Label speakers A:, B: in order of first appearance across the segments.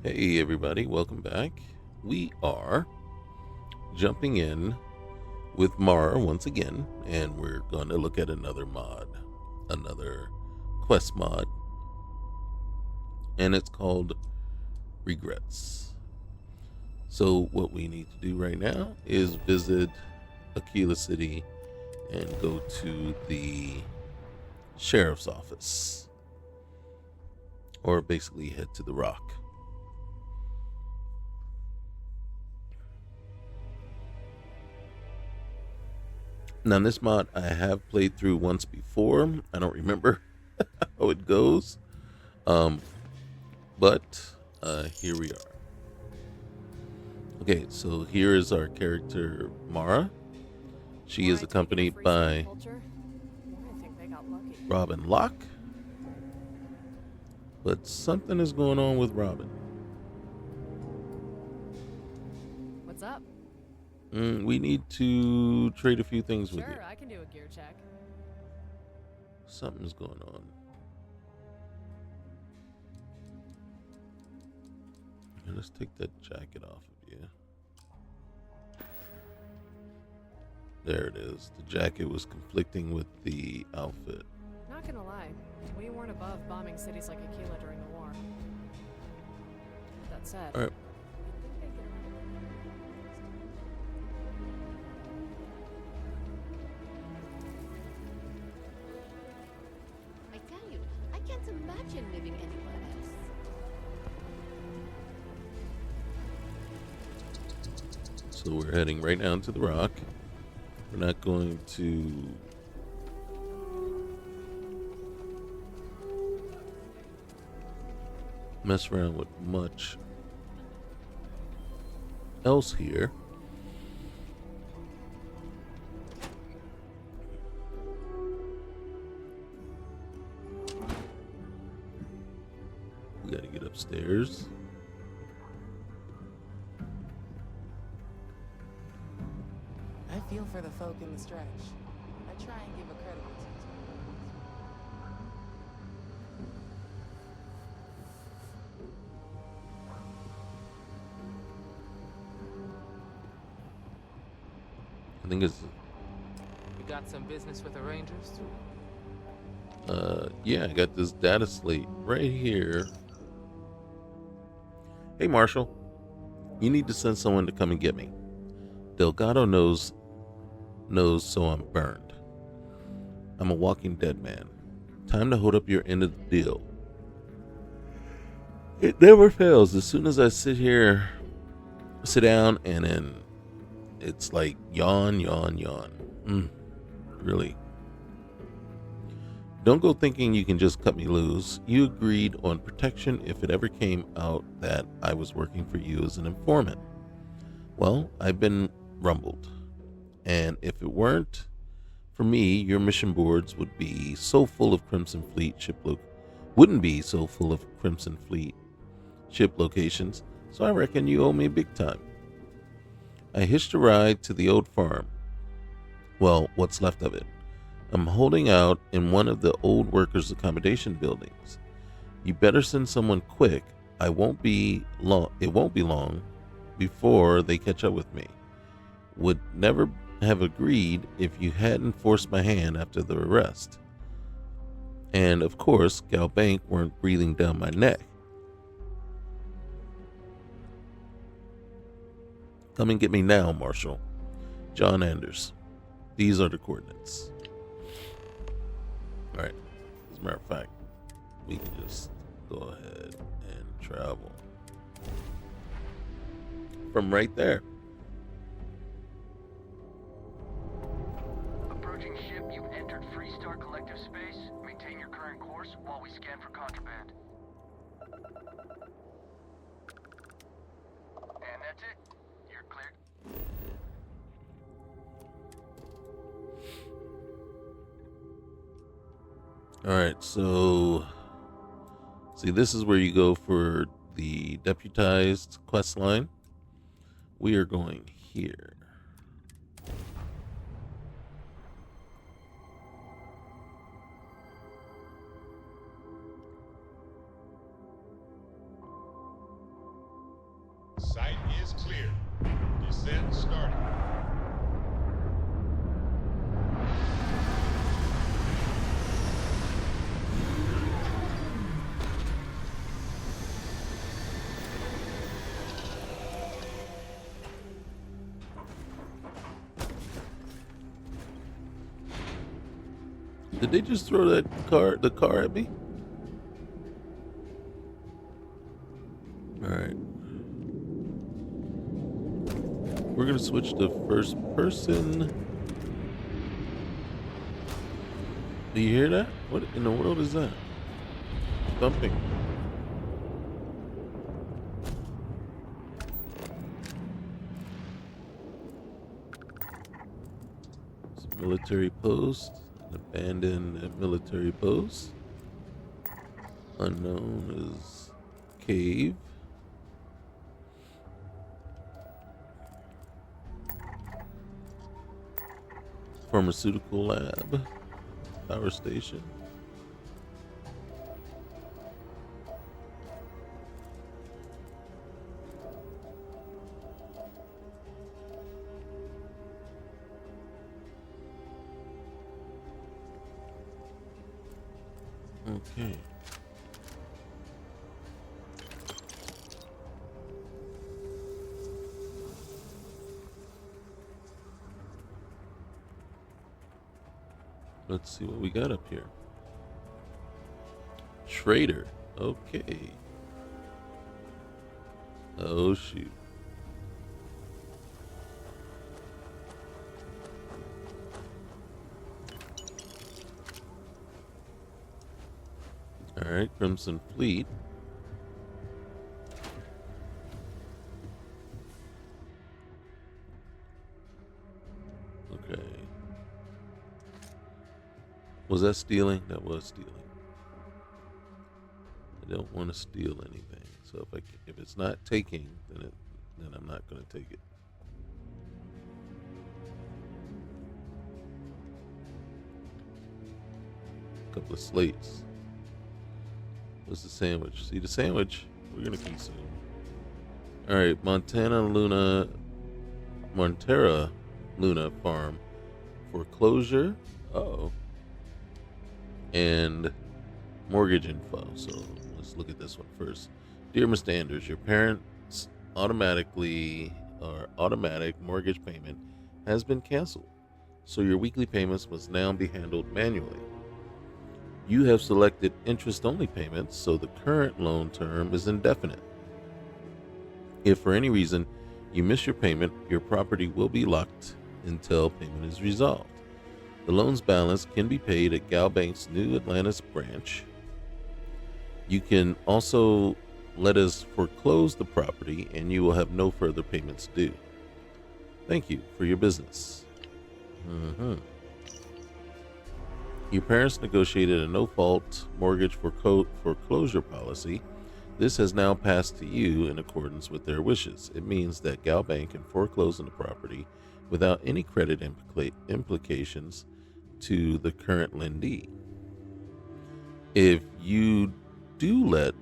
A: Hey everybody, welcome back. We are jumping in with Mara once again, and we're going to look at another mod, another quest mod, and it's called Regrets. So what we need to do right now is visit Aquila City and go to the sheriff's office, or basically head to the Rock. Now, this mod I have played through once before. I don't remember how it goes. Um, but here we are. Okay, so here is our character, Mara. She is accompanied by Robin Locke. But something is going on with Robin.
B: What's up?
A: We need to trade a few things with you.
B: Sure, I can do a gear check.
A: Something's going on. Let's take that jacket off of you. There it is. The jacket was conflicting with the outfit.
B: Not gonna lie, we weren't above bombing cities like Aquila during the war. That said,
A: All right.
C: I tell you, I can't imagine living anywhere else.
A: So we're heading right down to the Rock. We're not going to mess around with much else here. We gotta get upstairs.
D: I feel for the folk in the stretch. I try and give a credit.
A: I think it's
D: You got some business with the Rangers?
A: yeah, I got this data slate right here. Hey Marshall, you need to send someone to come and get me. Delgado knows so I'm burned. I'm a walking dead man. Time to hold up your end of the deal. It never fails. As soon as I sit down, and then it's like yawn, yawn, yawn. Really. Don't go thinking you can just cut me loose. You agreed on protection if it ever came out that I was working for you as an informant. Well, I've been rumbled. And if it weren't for me, your mission boards would be so full of Crimson Fleet wouldn't be so full of Crimson Fleet ship locations, so I reckon you owe me big time. I hitched a ride to the old farm. Well, what's left of it. I'm holding out in one of the old workers' accommodation buildings. You better send someone quick. It won't be long before they catch up with me. Would never have agreed if you hadn't forced my hand after the arrest. And of course, Galbank weren't breathing down my neck. Come and get me now, Marshal. John Anders. These are the coordinates. Alright. As a matter of fact, we can just go ahead and travel from right there.
E: Approaching ship, you've entered Freestar Collective space. Maintain your current course while we scan for contraband. And that's it. You're cleared.
A: Alright, so see, this is where you go for the deputized quest line. We are going here.
F: is clear. Descent starting.
A: Did they just throw the car at me? Alright. We're gonna switch to first person. Do you hear that? What in the world is that? Thumping. It's a military post. An abandoned military post. Unknown is cave. Pharmaceutical lab. Power station. Okay. Let's see what we got up here. Trader. Okay. Oh, shoot. All right, Crimson Fleet. Okay. Was that stealing? That was stealing. I don't want to steal anything. So if it's not taking, then I'm not going to take it. A couple of slates. What's the sandwich? See the sandwich we're going to consume. All right, Montera Luna Farm foreclosure. Uh-oh. And mortgage info. So let's look at this one first. Dear Mr. Anders, your parents' automatic mortgage payment has been canceled, so your weekly payments must now be handled manually. You have selected interest-only payments, so the current loan term is indefinite. If for any reason you miss your payment, your property will be locked until payment is resolved. The loan's balance can be paid at GalBank's New Atlantis branch. You can also let us foreclose the property and you will have no further payments due. Thank you for your business. Your parents negotiated a no-fault mortgage foreclosure policy. This has now passed to you in accordance with their wishes. It means that GalBank can foreclose on the property without any credit implications to the current lendee. If you do let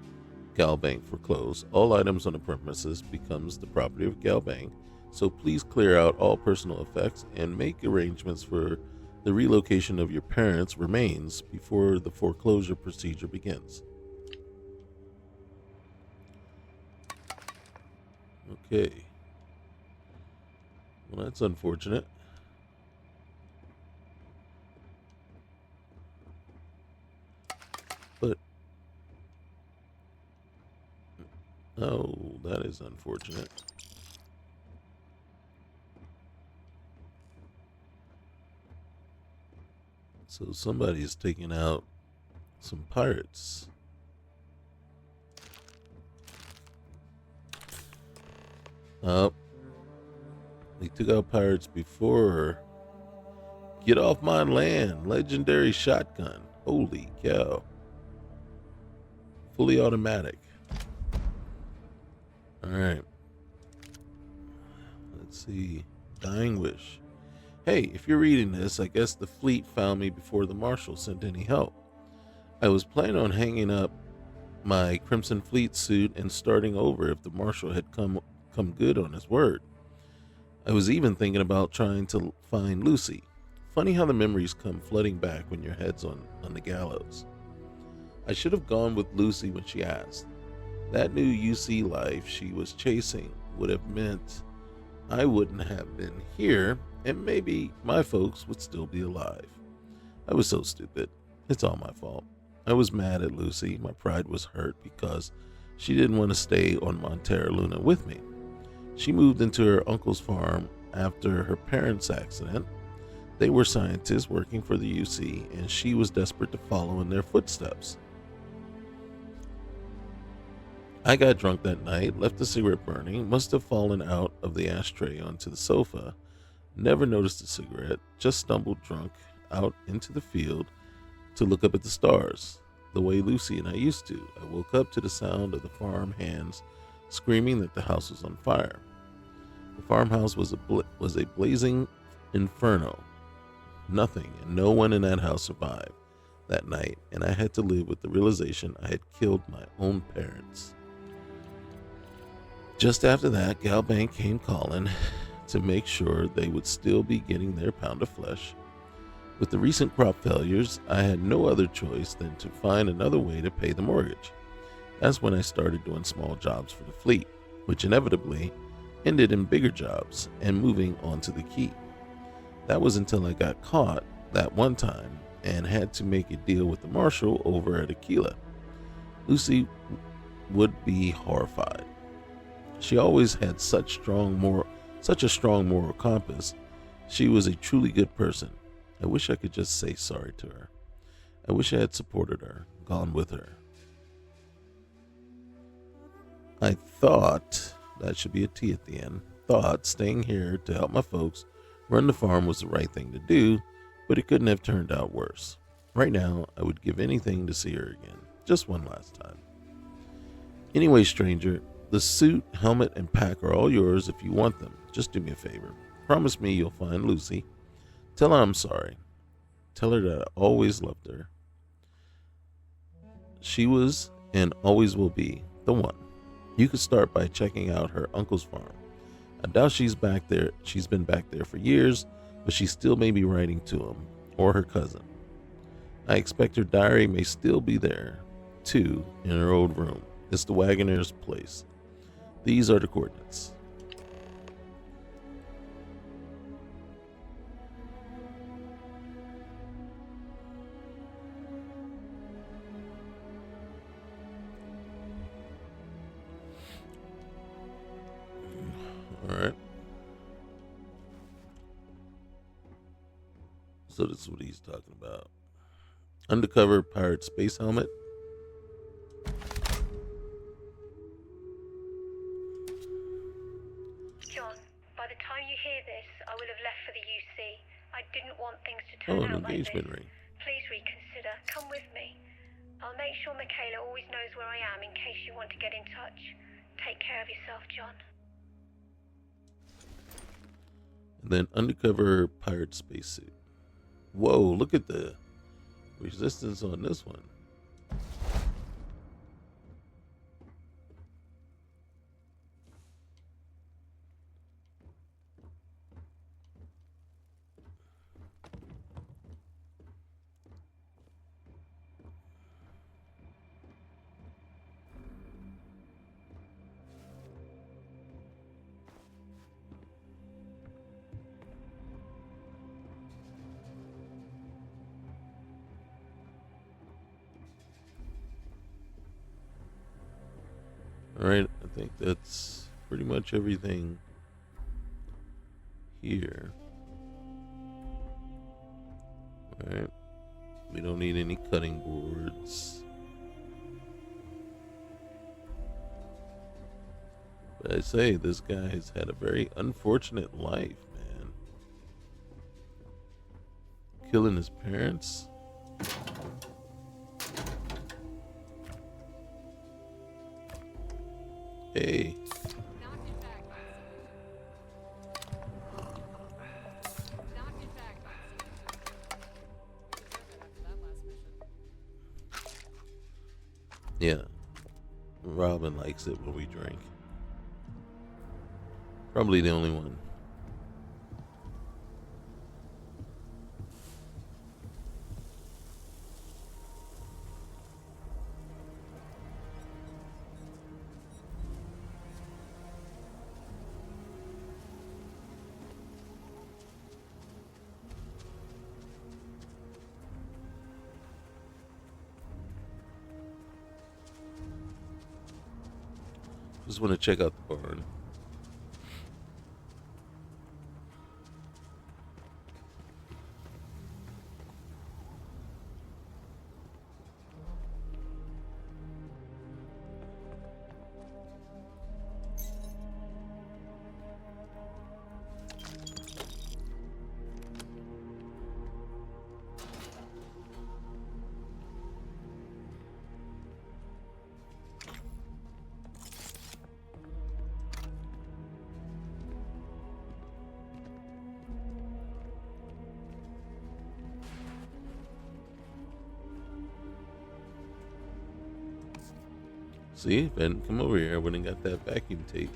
A: GalBank foreclose, all items on the premises becomes the property of GalBank, so please clear out all personal effects and make arrangements for the relocation of your parents' remains before the foreclosure procedure begins. Okay. Well, that's unfortunate. But oh, that is unfortunate. So somebody is taking out some pirates. Oh, they took out pirates before. Get off my land. Legendary shotgun. Holy cow. Fully automatic. Alright. Let's see. Dying Wish. Hey, if you're reading this, I guess the fleet found me before the Marshal sent any help. I was planning on hanging up my Crimson Fleet suit and starting over if the Marshal had come come good on his word. I was even thinking about trying to find Lucy. Funny how the memories come flooding back when your head's on the gallows. I should have gone with Lucy when she asked. That new UC life she was chasing would have meant I wouldn't have been here, and maybe my folks would still be alive. I was so stupid. It's all my fault. I was mad at Lucy. My pride was hurt because she didn't want to stay on Montera Luna with me. She moved into her uncle's farm after her parents' accident. They were scientists working for the UC, and she was desperate to follow in their footsteps. I got drunk that night, left the cigarette burning, must have fallen out of the ashtray onto the sofa, never noticed the cigarette, just stumbled drunk out into the field to look up at the stars, the way Lucy and I used to. I woke up to the sound of the farm hands screaming that the house was on fire. The farmhouse was a blazing inferno. Nothing and no one in that house survived that night, and I had to live with the realization I had killed my own parents. Just after that, Galbank came calling to make sure they would still be getting their pound of flesh. With the recent crop failures, I had no other choice than to find another way to pay the mortgage. That's when I started doing small jobs for the fleet, which inevitably ended in bigger jobs and moving on to the Key. That was until I got caught that one time and had to make a deal with the marshal over at Aquila. Lucy would be horrified. She always had such a strong moral compass. She was a truly good person. I wish I could just say sorry to her. I wish I had supported her, gone with her. I thought, that should be a T at the end, thought staying here to help my folks run the farm was the right thing to do, but it couldn't have turned out worse. Right now, I would give anything to see her again, just one last time. Anyway, stranger, the suit, helmet, and pack are all yours if you want them. Just do me a favor. Promise me you'll find Lucy. Tell her I'm sorry. Tell her that I always loved her. She was and always will be the one. You could start by checking out her uncle's farm. I doubt she's back there. She's been back there for years, but she still may be writing to him or her cousin. I expect her diary may still be there, too, in her old room. It's the Wagoner's place. These are the coordinates. All right. So this is what he's talking about. Undercover pirate space helmet.
G: John, by the time you hear this, I will have left for the UC. I didn't want things to
A: Oh,
G: turn
A: an
G: out like this.
A: engagement ring.
G: Please reconsider. Come with me. I'll make sure Michaela always knows where I am in case you want to get in touch. Take care of yourself, John.
A: And then undercover pirate spacesuit. Whoa, look at the resistance on this one. All right, I think that's pretty much everything here. All right, we don't need any cutting boards. But I say, this guy has had a very unfortunate life, man. Killing his parents. Hey.
B: Knock it back. Knock it back. After that last mission.
A: Yeah. Robin likes it when we drink. Probably the only one. Just want to check out the barn. See, if I hadn't come over here, I wouldn't got that vacuum tape.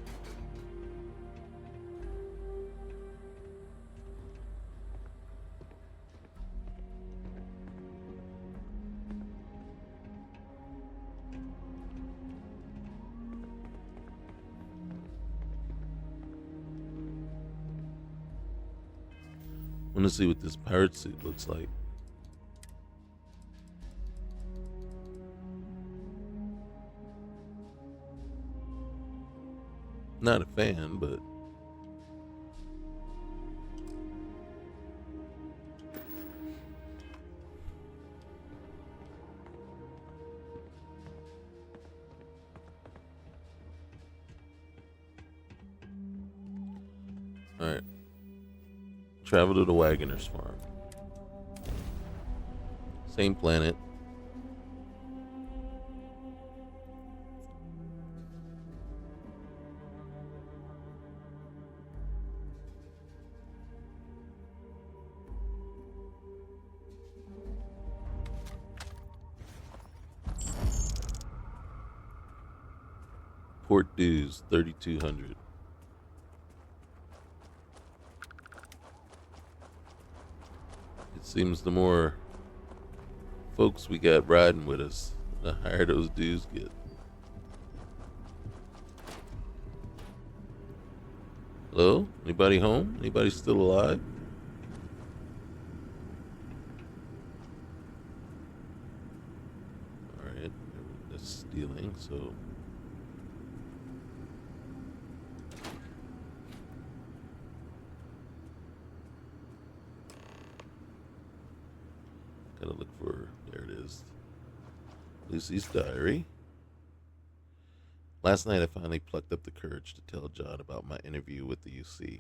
A: I want to see what this pirate suit looks like. Not a fan, but all right. Travel to the Wagoner's farm. Same planet. Port dues 3,200. It seems the more folks we got riding with us, the higher those dues get. Hello? Anybody home? Anybody still alive? Alright, that's stealing, so gotta look for, there it is, Lucy's diary. Last night I finally plucked up the courage to tell John about my interview with the UC.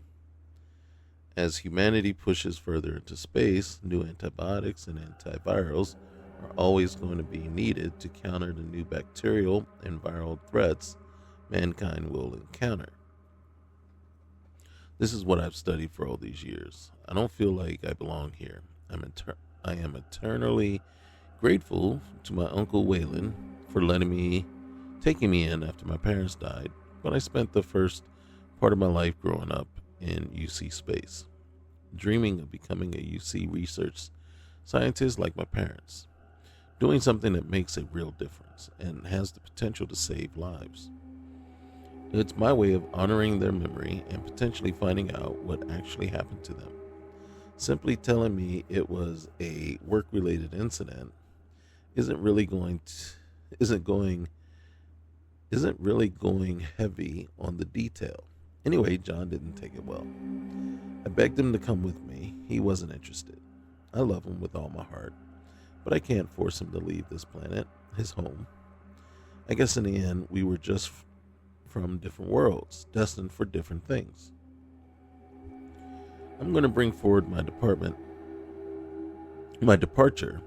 A: As humanity pushes further into space, new antibiotics and antivirals are always going to be needed to counter the new bacterial and viral threats mankind will encounter. This is what I've studied for all these years. I don't feel like I belong here. I am eternally grateful to my Uncle Waylon for taking me in after my parents died, but I spent the first part of my life growing up in UC space, dreaming of becoming a UC research scientist like my parents, doing something that makes a real difference and has the potential to save lives. It's my way of honoring their memory and potentially finding out what actually happened to them. Simply telling me it was a work-related incident isn't really going heavy on the detail. Anyway, John didn't take it well. I begged him to come with me. He wasn't interested. I love him with all my heart, but I can't force him to leave this planet, his home. I guess in the end, we were just from different worlds, destined for different things. I'm going to bring forward my departure.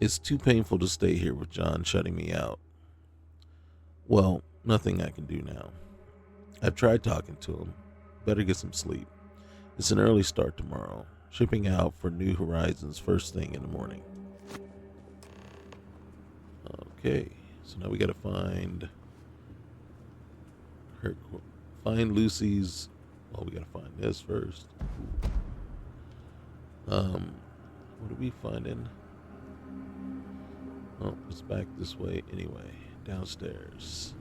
A: It's too painful to stay here with John shutting me out. Well, nothing I can do now. I've tried talking to him. Better get some sleep. It's an early start tomorrow. Shipping out for New Horizons first thing in the morning. Okay, so now we got to find Find Lucy's. Well, we gotta find this first. What are we finding? Oh, it's back this way anyway. Downstairs.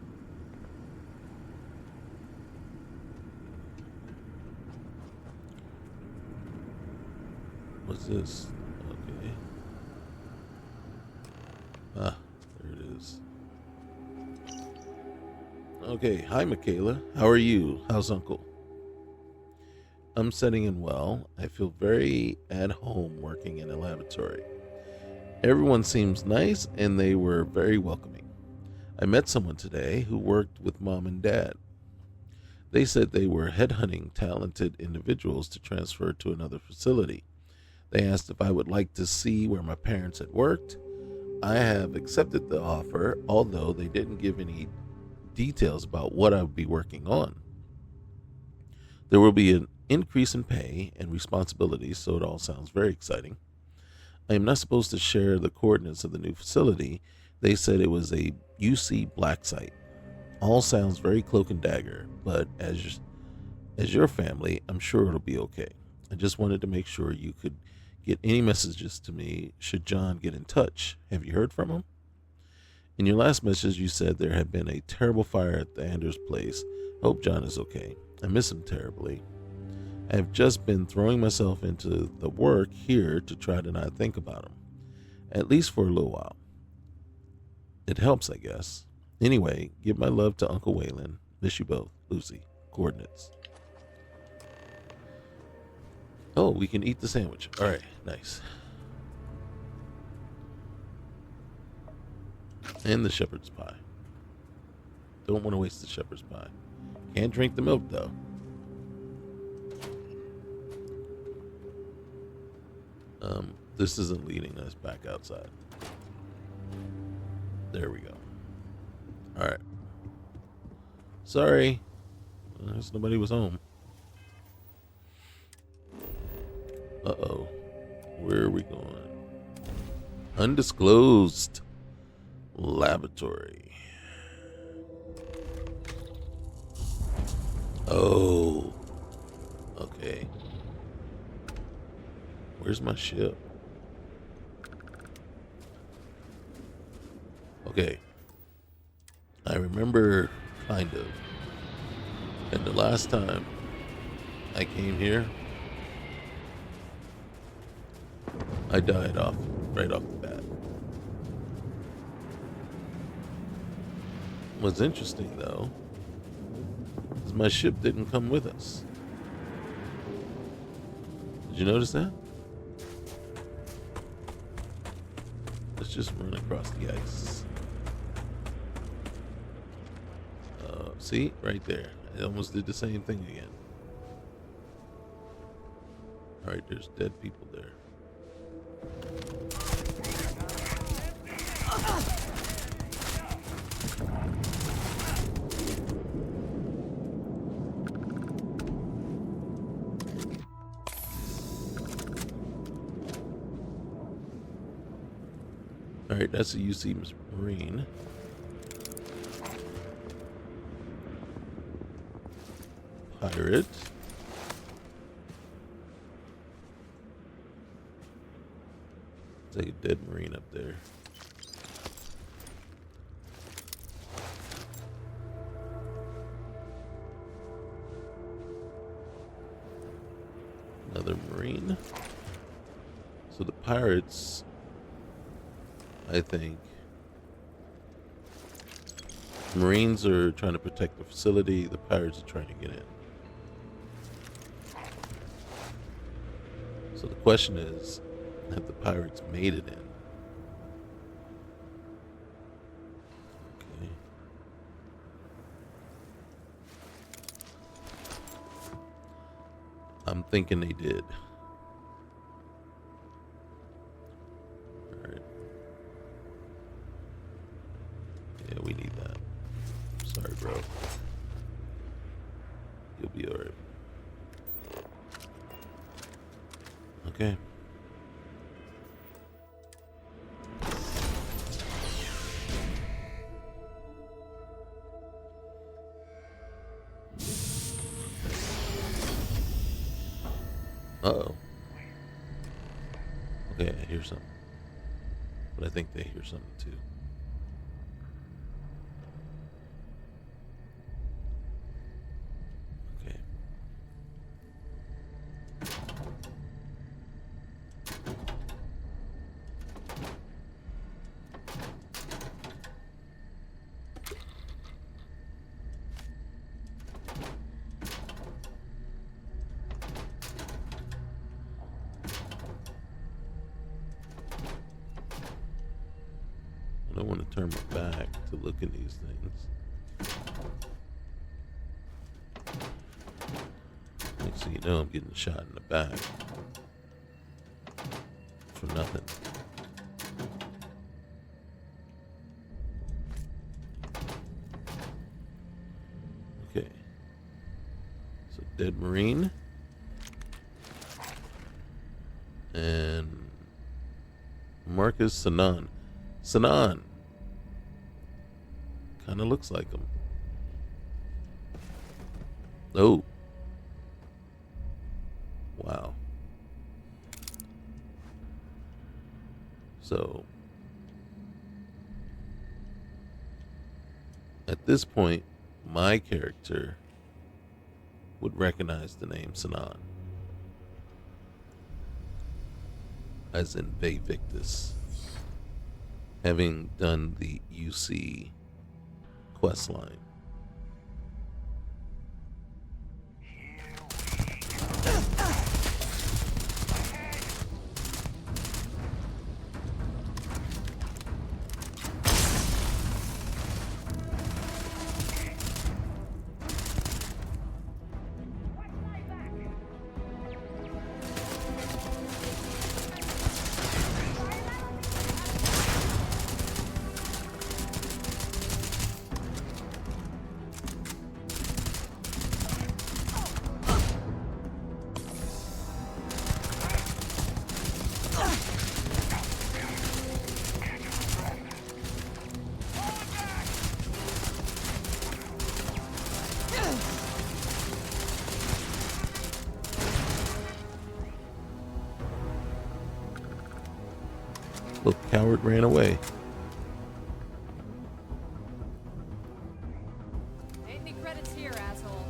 A: What's this? Okay. Ah, there it is. Okay, hi Michaela. How are you? How's Uncle? I'm setting in well. I feel very at home working in a laboratory. Everyone seems nice and they were very welcoming. I met someone today who worked with Mom and Dad. They said they were headhunting talented individuals to transfer to another facility. They asked if I would like to see where my parents had worked. I have accepted the offer, although they didn't give any details about what I would be working on. There will be an increase in pay and responsibilities, so it all sounds very exciting. I am not supposed to share the coordinates of the new facility. They said it was a UC black site. All sounds very cloak and dagger, but as your family, I'm sure it'll be okay. I just wanted to make sure you could get any messages to me should John get in touch. Have you heard from him? In your last message, you said there had been a terrible fire at the Anders place. Hope John is okay. I miss him terribly. I have just been throwing myself into the work here to try to not think about him, at least for a little while. It helps, I guess. Anyway, give my love to Uncle Waylon. Miss you both. Lucy. Coordinates. Oh, we can eat the sandwich. All right, nice. And the shepherd's pie. Don't want to waste the shepherd's pie. Can't drink the milk, though. This isn't leading us back outside. There we go. All right. Sorry. Nobody was home. Uh-oh. Where are we going? Undisclosed laboratory. Oh. Okay. Where's my ship? Okay. I remember kind of. And the last time I came here, I died right off the bat. What's interesting though is my ship didn't come with us. Did you notice that? Let's just run across the ice. See, right there. I almost did the same thing again. All right, there's dead people there. All right, that's a UC Marine. Pirate. It's like a dead Marine up there. Another Marine. So the pirates, I think, Marines are trying to protect the facility. The pirates are trying to get in. So the question is, have the pirates made it in? Okay. I'm thinking they did. All right. Yeah, we need that. Sorry, bro. You'll be all right. Okay. Uh-oh. Okay, I hear something. But I think they hear something too. Okay. I don't want to turn my back to look at these things. Next thing you know, I'm getting shot in the back for nothing. Okay. So dead Marine. And Marcus Sanan. Sanan. Kind of looks like him. Oh. Wow. So, at this point, my character would recognize the name Sanan. As in Ve Victus. Having done the UC quest line. Little coward ran away.
B: Ain't any credits here, asshole.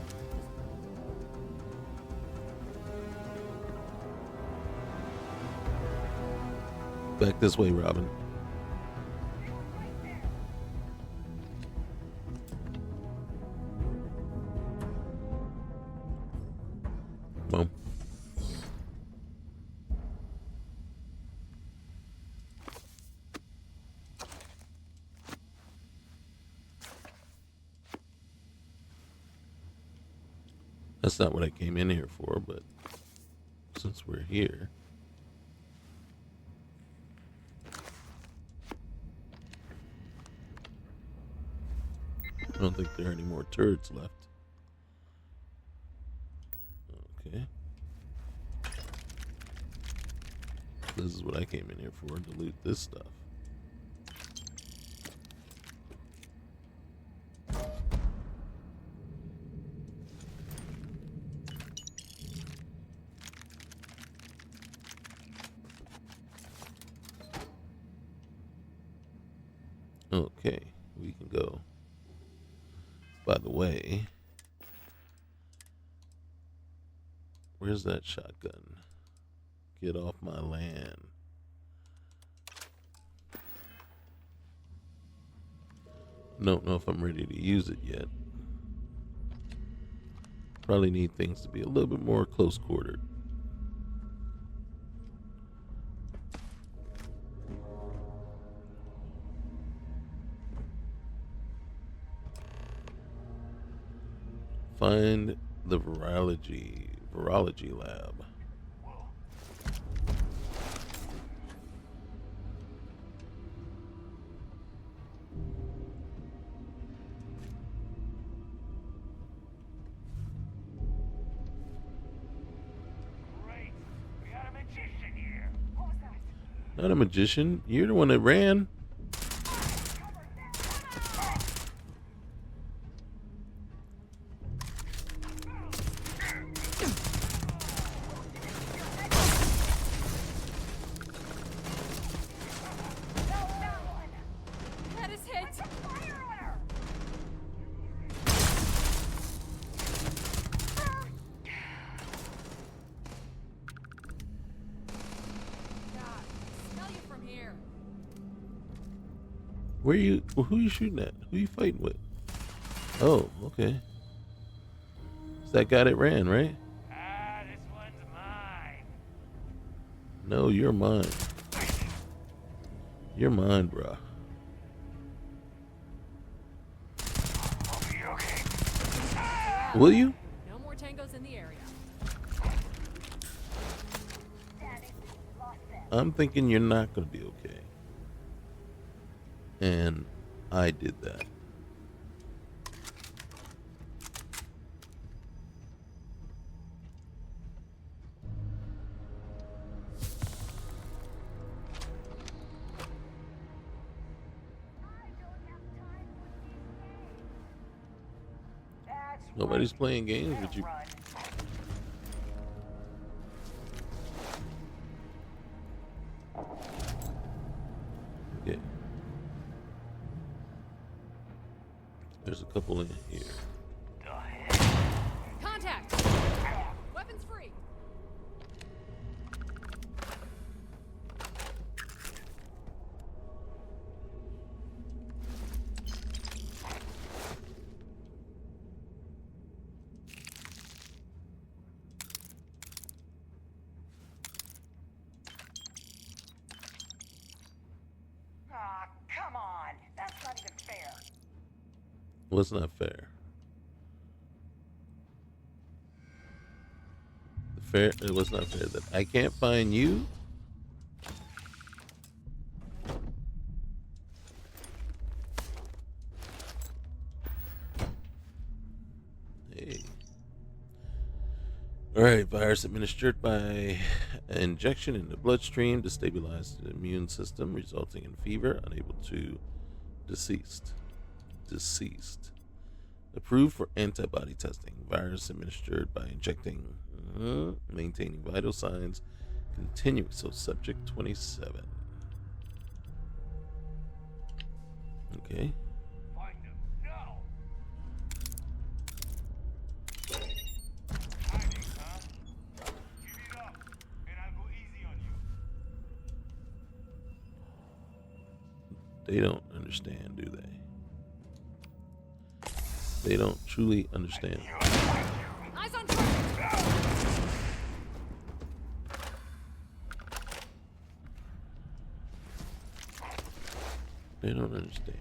A: Back this way, Robin. Come on. That's not what I came in here for, but since we're here. I don't think there are any more turrets left. Okay. This is what I came in here for, to loot this stuff. Okay, we can go. By the way, where's that shotgun? Get off my land. Don't know if I'm ready to use it yet. Probably need things to be a little bit more close quartered. Find the virology lab.
E: Great. We got a magician here.
A: Not a magician. You're the one that ran.
B: it! God, smell you from here.
A: Where you? Who you shooting at? Who you fighting with? Oh, okay. It's that guy that ran, right?
E: This one's mine.
A: No, you're mine. You're mine, bruh.
E: I'll be okay.
A: Will you?
B: No more tangos in the area.
A: I'm thinking you're not gonna be okay. And I did that. Nobody's playing games with you. Okay. There's a couple in here.
B: Contact! Weapons free!
E: Aw, come on. That's not even fair.
A: What's not fair? It was not fair that I can't find you. Hey. All right, virus administered by injection in the bloodstream to stabilize the immune system, resulting in fever, unable to deceased. Approved for antibody testing. Virus administered by injecting, maintaining vital signs, continuing. So subject 27. Okay.
E: Find them now. Hiding, huh? Give it up, and I'll go easy on you.
A: They don't understand, do they? They don't truly understand.
B: Eyes on target!
A: They don't understand.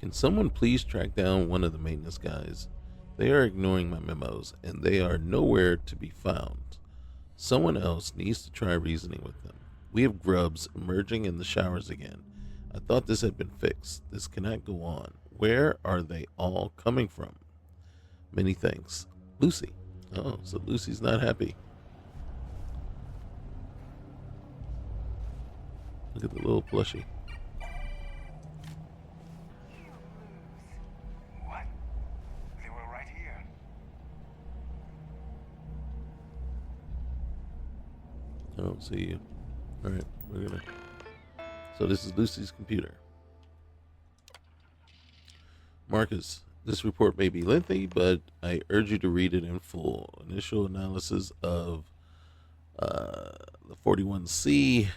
A: Can someone please track down one of the maintenance guys? They are ignoring my memos, and they are nowhere to be found. Someone else needs to try reasoning with them. We have grubs emerging in the showers again. I thought this had been fixed. This cannot go on. Where are they all coming from? Many thanks. Lucy. Oh, so Lucy's not happy. Look at the little plushie.
E: What? They were right here.
A: I don't see you. All right, we're gonna. So this is Lucy's computer. Marcus, this report may be lengthy, but I urge you to read it in full. Initial analysis of the 41C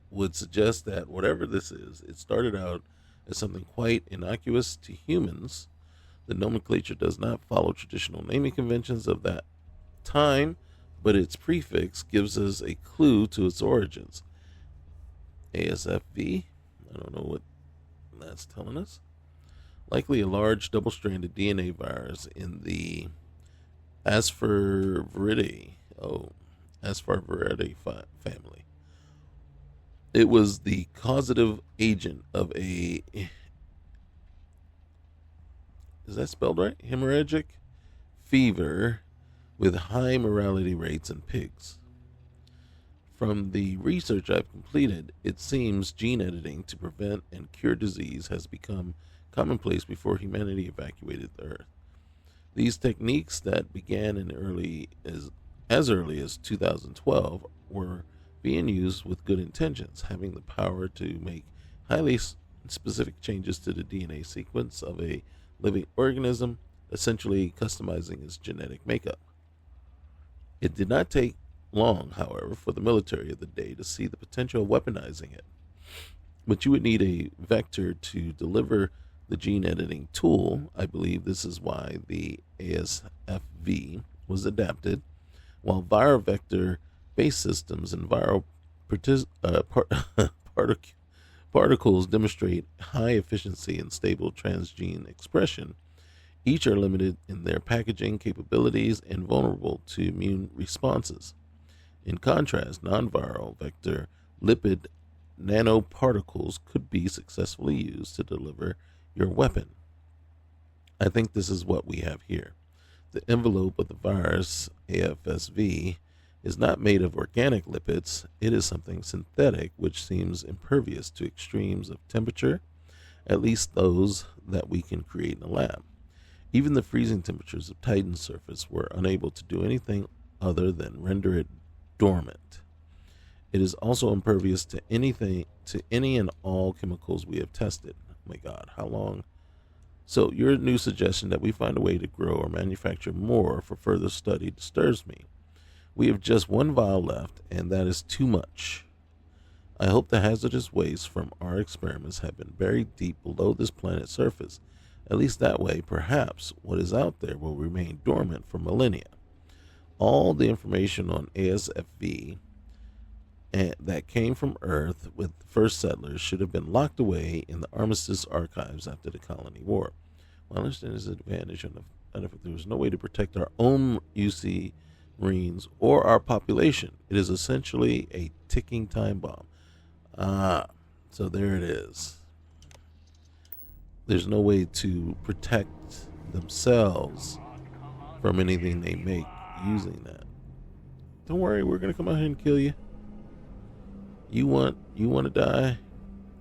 A: would suggest that whatever this is, it started out as something quite innocuous to humans. The nomenclature does not follow traditional naming conventions of that time, but its prefix gives us a clue to its origins. ASFV, I don't know what that's telling us. Likely a large double-stranded DNA virus in the Aspergillosis family. It was the causative agent of a, is that spelled right? Hemorrhagic fever with high mortality rates in pigs. From the research I've completed, it seems gene editing to prevent and cure disease has become commonplace before humanity evacuated the Earth. These techniques that began as early as 2012 were being used with good intentions, having the power to make highly specific changes to the DNA sequence of a living organism, essentially customizing its genetic makeup. It did not take long, however, for the military of the day to see the potential of weaponizing it. But you would need a vector to deliver the gene editing tool. I believe this is why the ASFV was adapted, while viral vector based systems and viral particles demonstrate high efficiency and stable transgene expression. Each are limited in their packaging capabilities and vulnerable to immune responses. In contrast, non-viral vector lipid nanoparticles could be successfully used to deliver your weapon. I think this is what we have here. The envelope of the virus, AFSV, is not made of organic lipids. It is something synthetic which seems impervious to extremes of temperature, at least those that we can create in a lab. Even the freezing temperatures of Titan's surface were unable to do anything other than render it dormant. It is also impervious to any and all chemicals we have tested. Oh my God, how long? So your new suggestion that we find a way to grow or manufacture more for further study disturbs me. We have just one vial left, and that is too much. I hope the hazardous waste from our experiments have been buried deep below this planet's surface. At least that way, perhaps, what is out there will remain dormant for millennia. All the information on ASFV that came from Earth with the first settlers should have been locked away in the Armistice archives after the Colony War. Well, I understand there's an advantage on the if there was no way to protect our own UC Marines or our population. It is essentially a ticking time bomb. So there it is. There's no way to protect themselves from anything they make using that. Don't worry, we're gonna come out here and kill you. You want to die?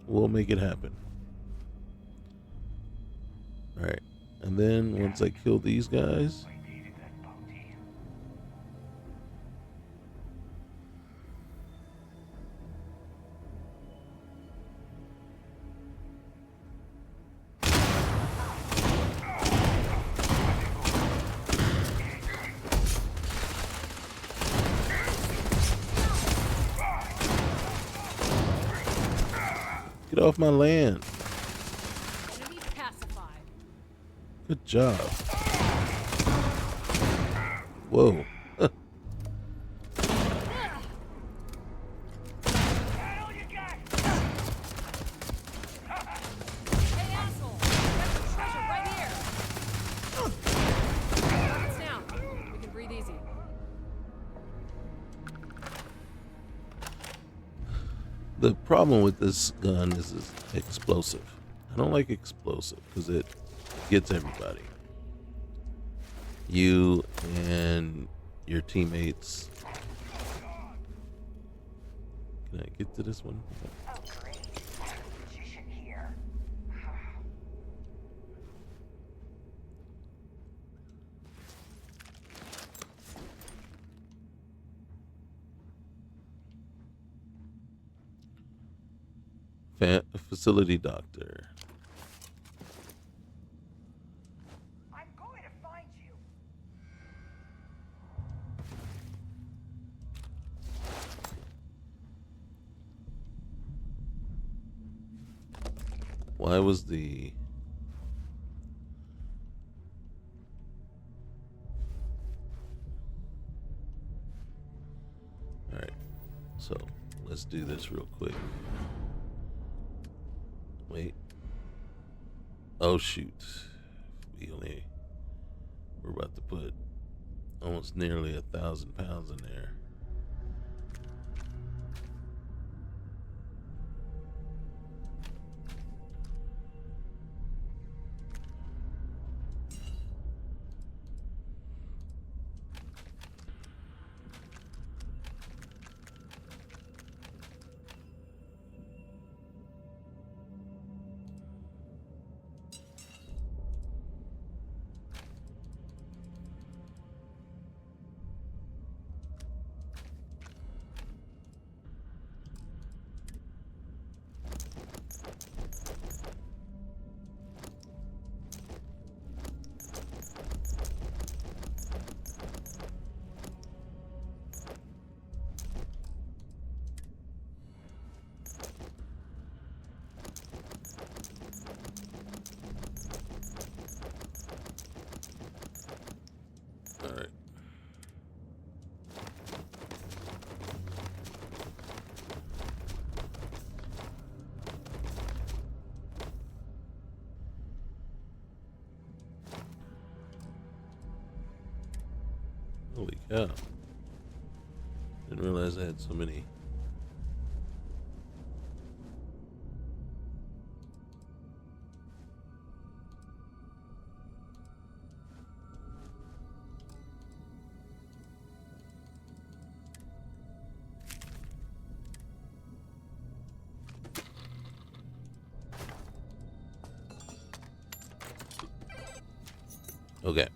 A: We'll make it happen. All right, and then once I kill these guys, get off my land.
B: Enemy pacified.
A: Good job. Whoa.
B: Hey, asshole! There's some treasure right here. It's down. We can breathe easy.
A: The problem with this gun is it's explosive. I don't like explosive because it gets everybody. You and your teammates. Can I get to this one? Facility doctor.
E: I'm going to find you.
A: Why was the all right? So let's do this real quick. Wait. Oh shoot. We're about to put almost nearly 1,000 pounds in there. Holy cow. Didn't realize I had so many. Okay.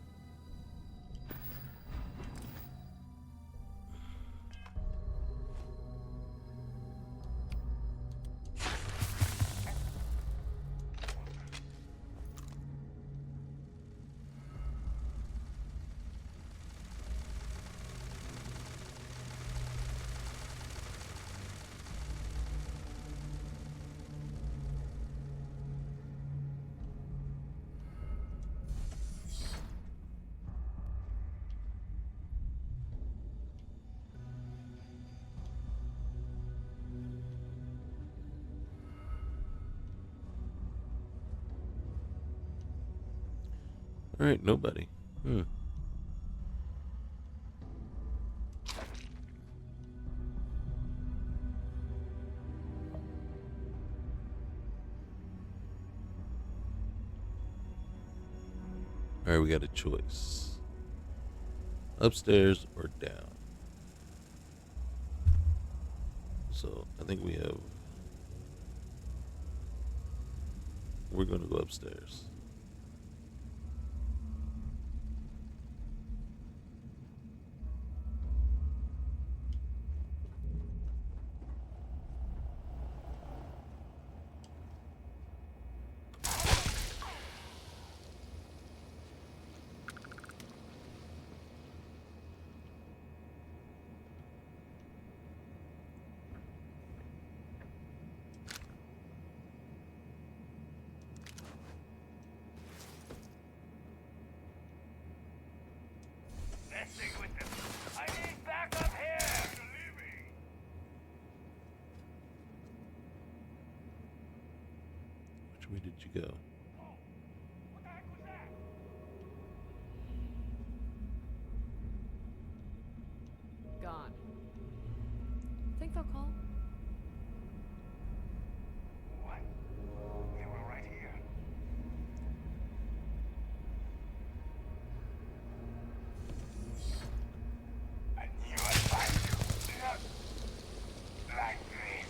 A: All right, nobody. All right, we got a choice. Upstairs or down. So I think we're going to go upstairs.
E: Messing with them. I need backup here.
A: Which way did you go?
E: What the heck was that?
B: Gone. Think they'll call?
E: What? They were right here. I knew I'd find you. Not like this.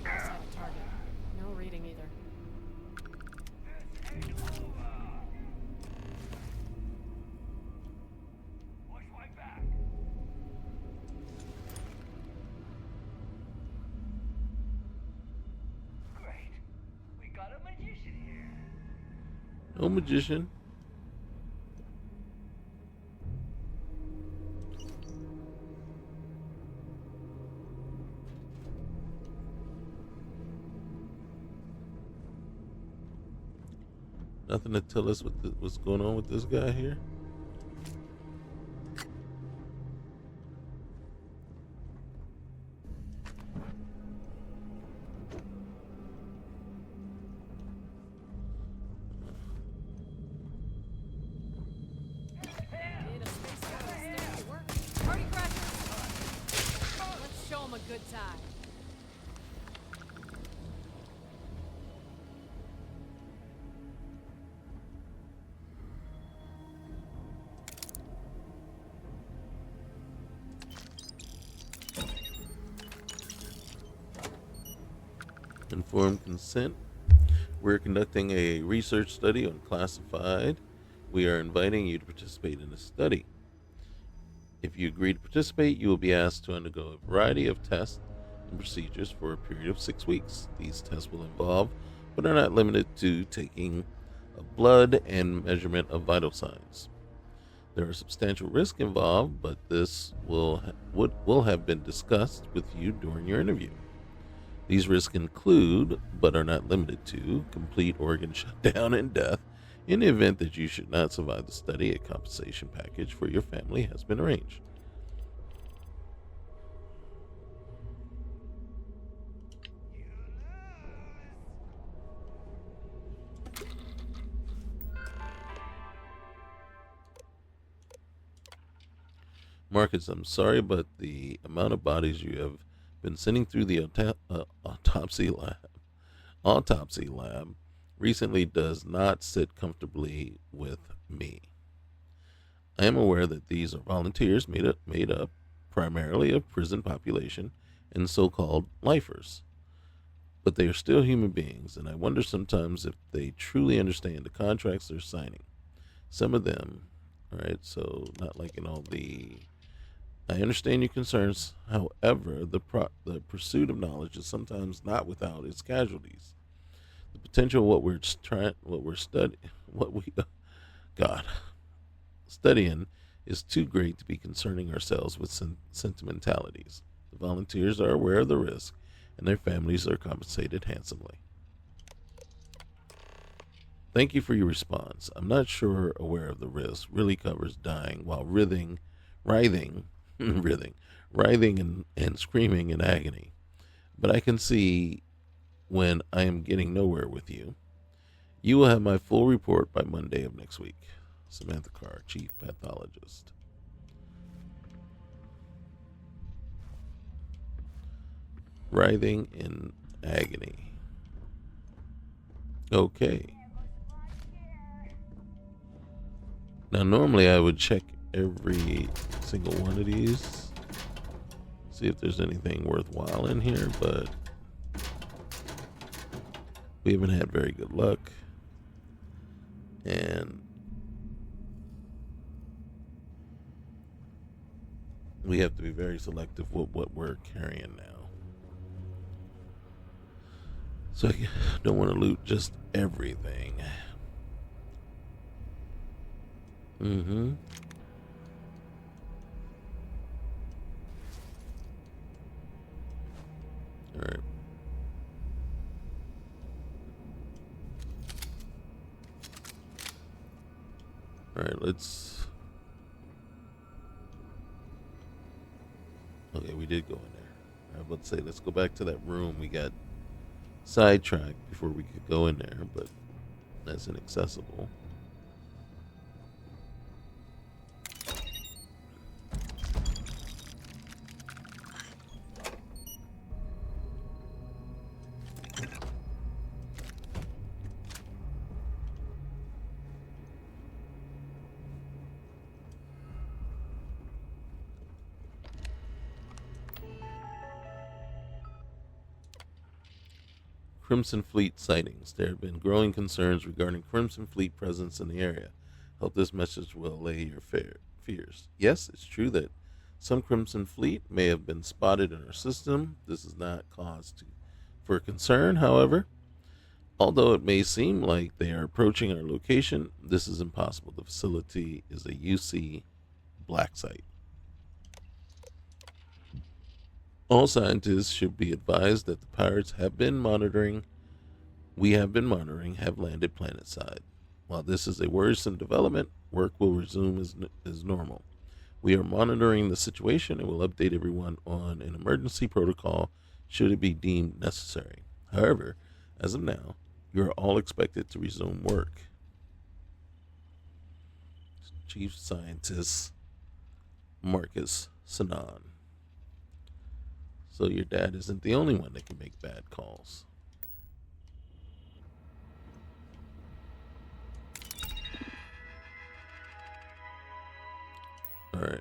B: Outside of target. No reading either.
E: This ain't over. Watch my back. Great. We got a magician here.
A: No magician. Nothing to tell us what's going on with this guy here.
B: Need a space shuttle stay at work. Party crashers! Let's show 'em a good time.
A: Informed consent. We're conducting a research study on classified. We are inviting you to participate in the study. If you agree to participate, you will be asked to undergo a variety of tests and procedures for a period of 6 weeks. These tests will involve, but are not limited to, taking of blood and measurement of vital signs. There are substantial risks involved, but this will have been discussed with you during your interview. These risks include, but are not limited to, complete organ shutdown and death. In the event that you should not survive the study, a compensation package for your family has been arranged. Marcus, I'm sorry, but the amount of bodies you have been sending through the autopsy lab recently does not sit comfortably with me. I am aware that these are volunteers made up primarily of prison population and so-called lifers, but they are still human beings, and I wonder sometimes if they truly understand the contracts they're signing. Some of them, all right, so not liking all the... I understand your concerns. However, the pursuit of knowledge is sometimes not without its casualties. The potential of studying is too great to be concerning ourselves with sentimentalities. The volunteers are aware of the risk, and their families are compensated handsomely. Thank you for your response. I'm not sure aware of the risk really covers dying while writhing and screaming in agony. But I can see when I am getting nowhere with you. You will have my full report by Monday of next week. Samantha Carr, Chief Pathologist. Writhing in agony. Okay. Now, normally I would check every single one of these, see if there's anything worthwhile in here, but we haven't had very good luck. And we have to be very selective with what we're carrying now. So I don't want to loot just everything. Mm-hmm. All right. All right, let's... Okay, we did go in there. I was about to say, let's go back to that room. We got sidetracked before we could go in there, but that's inaccessible. Crimson Fleet sightings. There have been growing concerns regarding Crimson Fleet presence in the area. Hope this message will allay your fears. Yes, it's true that some Crimson Fleet may have been spotted in our system. This is not cause for concern, however. Although it may seem like they are approaching our location, this is impossible. The facility is a UC black site. All scientists should be advised that the pirates we have been monitoring, have landed planetside. While this is a worrisome development, work will resume as normal. We are monitoring the situation and will update everyone on an emergency protocol should it be deemed necessary. However, as of now, you are all expected to resume work. Chief Scientist Marcus Sinan. So your dad isn't the only one that can make bad calls. All right.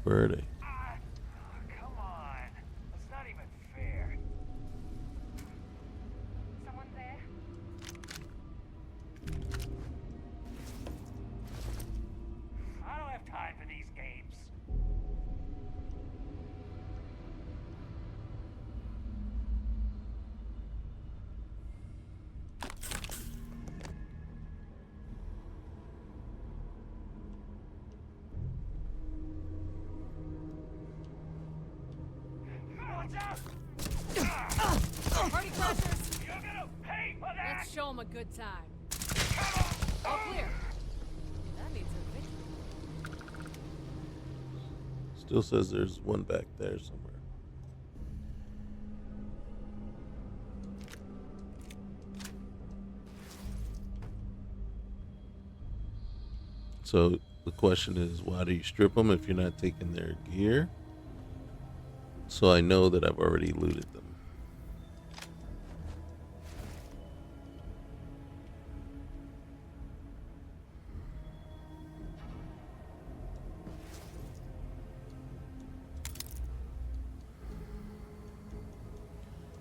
A: Where are they?
E: Come on. That's not even fair.
G: Someone there?
B: Party crashers! Let's show them a good time. All clear. That needs a victory.
A: Still says there's one back there somewhere. So the question is, why do you strip them if you're not taking their gear? So I know that I've already looted them.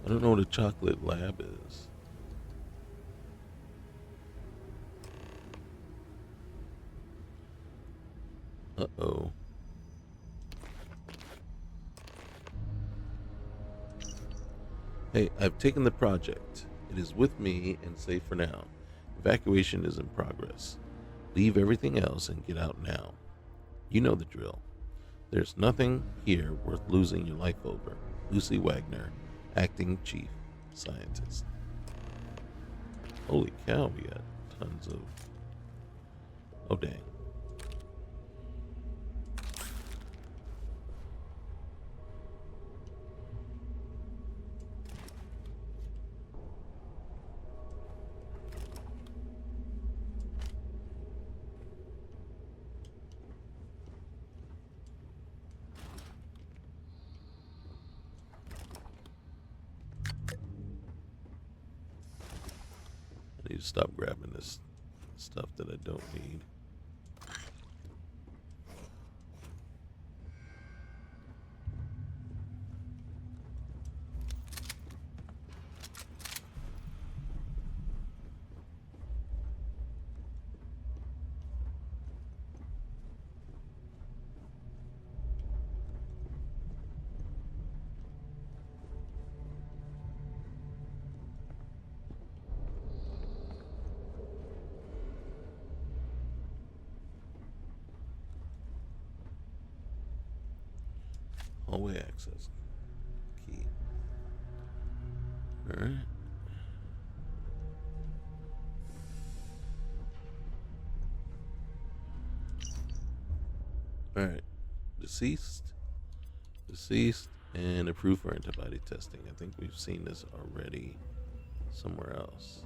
A: I don't know what a chocolate lab is. Uh-oh. Hey, I've taken the project. It is with me and safe for now. Evacuation is in progress. Leave everything else and get out now. You know the drill. There's nothing here worth losing your life over. Lucy Wagner, Acting Chief Scientist. Holy cow, we got tons of... Oh, dang. I need to stop grabbing this stuff that I don't need. Hallway access key. All right. All right. Deceased, and approved for antibody testing. I think we've seen this already somewhere else.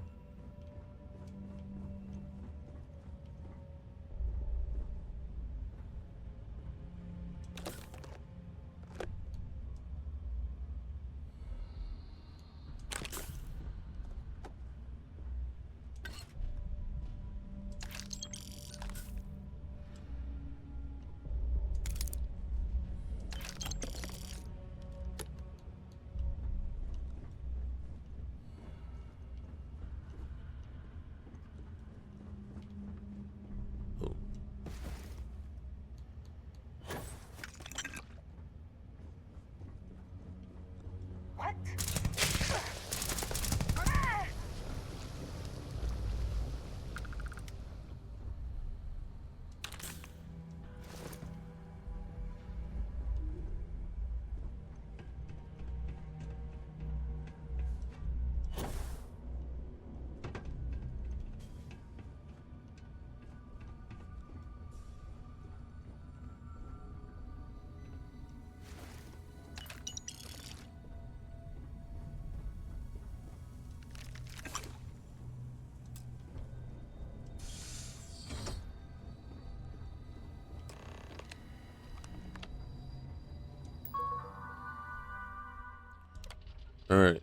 A: All right.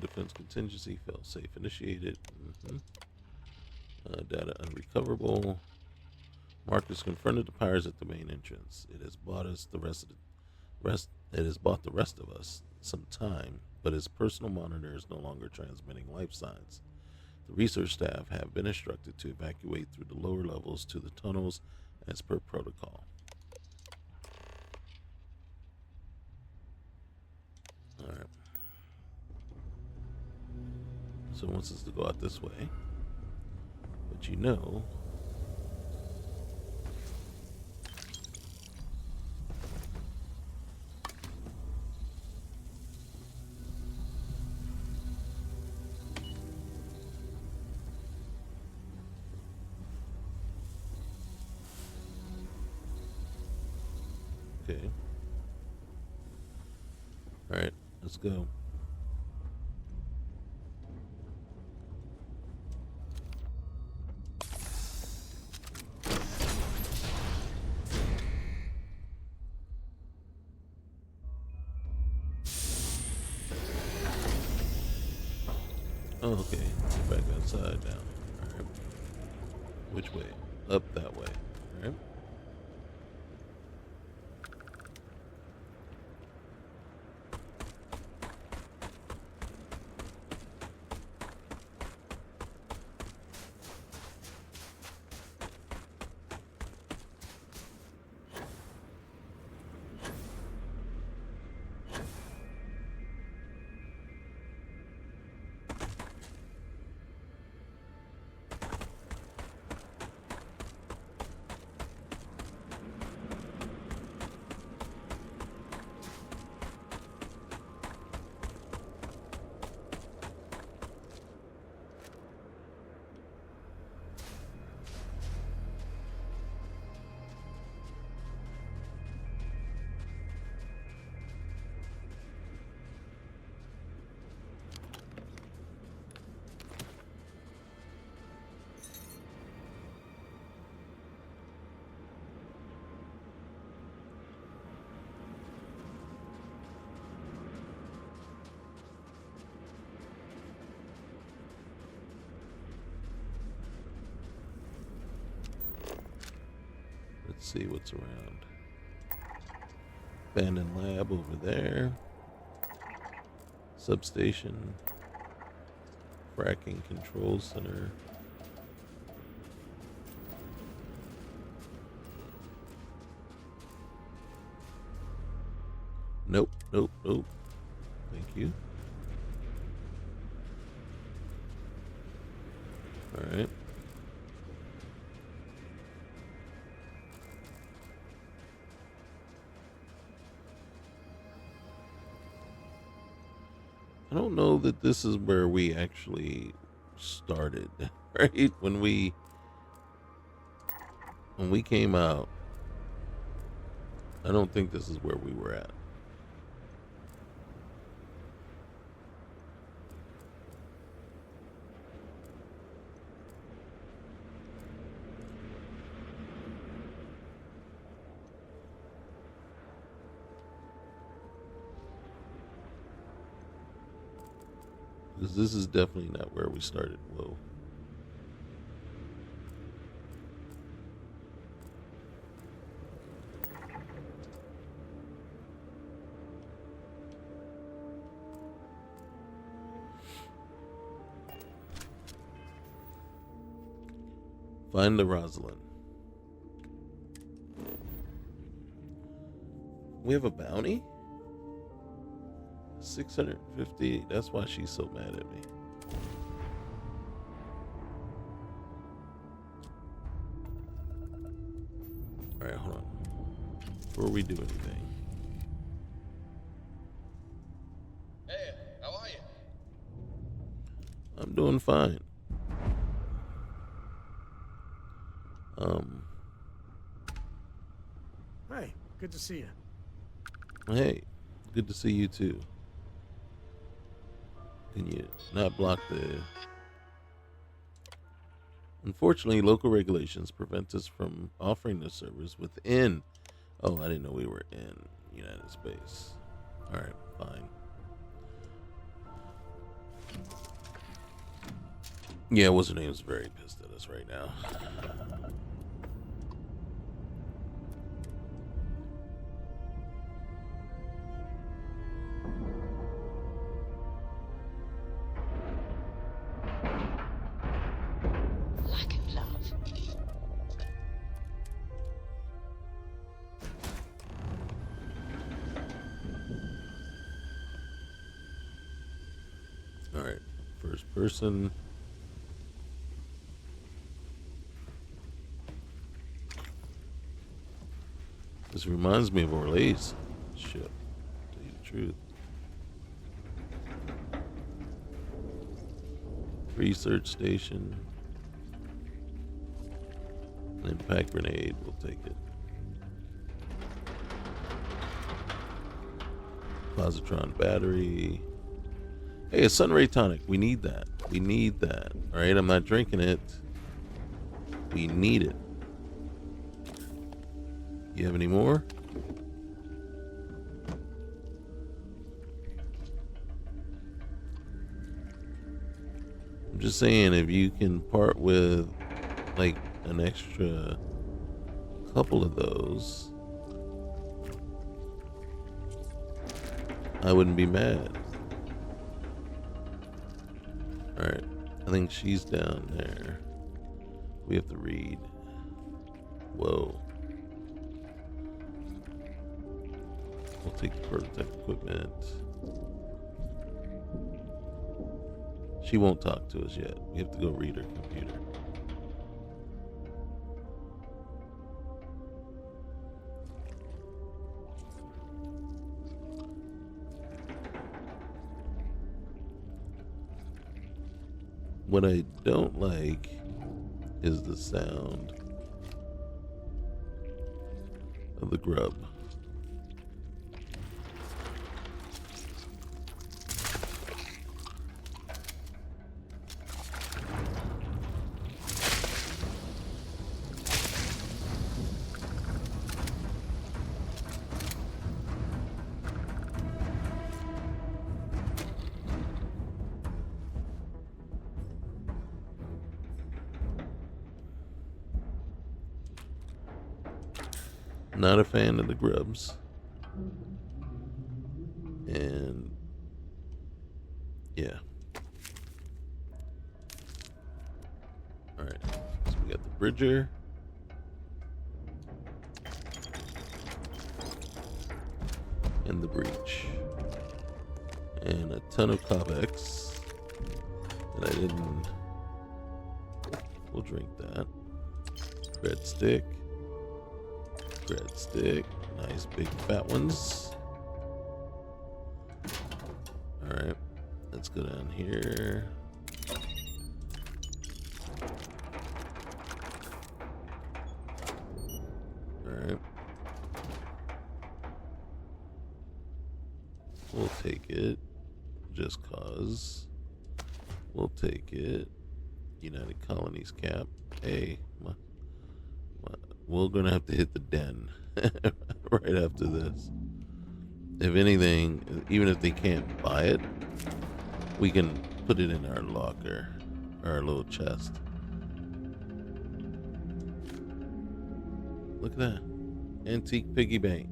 A: Defense contingency fail safe initiated. Data unrecoverable. Marcus confronted the pirates at the main entrance. It has bought us the rest. It has bought the rest of us some time, but his personal monitor is no longer transmitting life signs. The research staff have been instructed to evacuate through the lower levels to the tunnels as per protocol. All right. So it wants us to go out this way. But you know... Okay. Alright, let's go. Oh, okay. Get back outside now. Alright. Which way? Up that way. Alright. Let's see what's around. Abandoned lab over there. Substation. Fracking control center. Nope, nope, nope. Thank you. All right. I don't know that this is where we actually started, right? When we came out, I don't think this is where we were at. Because this is definitely not where we started. Whoa. Find the Rosalind. We have a bounty? 650. That's why she's so mad at me. All right, hold on. Before we do anything.
F: Hey, how are you?
A: I'm doing fine.
H: Hey, good to see you.
A: Hey, good to see you too. Can you not block the... Unfortunately, local regulations prevent us from offering this service within... Oh, I didn't know we were in United Space. Alright, fine. Yeah, what's her name is very pissed at us right now.
I: Lack of love.
A: Alright, first person. This reminds me of Orla's ship, to tell you the truth. Research station. Impact grenade, we'll take it. Positron battery. Hey, a Sunray tonic. We need that. We need that. All right, I'm not drinking it. We need it. You have any more? I'm just saying, if you can part with like an extra couple of those, I wouldn't be mad. Alright, I think she's down there. We have to read. Whoa. We'll take the prototype equipment. She won't talk to us yet. We have to go read her computer. What I don't like is the sound of the grub. Not a fan of the grubs. And yeah. Alright. So we got the Bridger. And the Breach. And a ton of Covex. And I didn't. We'll drink that. Breadstick. Breadstick, nice big fat ones. Alright, let's go down here. Alright. We'll take it, just cause. We'll take it. United Colonies cap. Hey, we're gonna have to hit the den right after this. If anything, even if they can't buy it, we can put it in our locker, our little chest. Look at that. Antique piggy bank.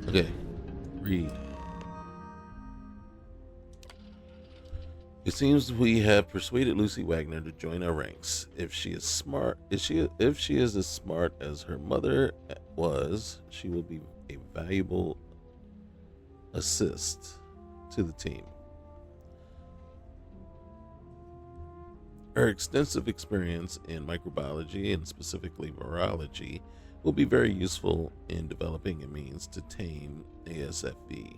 A: Okay, read. It seems we have persuaded Lucy Wagner to join our ranks. If she is smart, if she is as smart as her mother was, she will be a valuable assist to the team. Her extensive experience in microbiology and specifically virology will be very useful in developing a means to tame ASFV.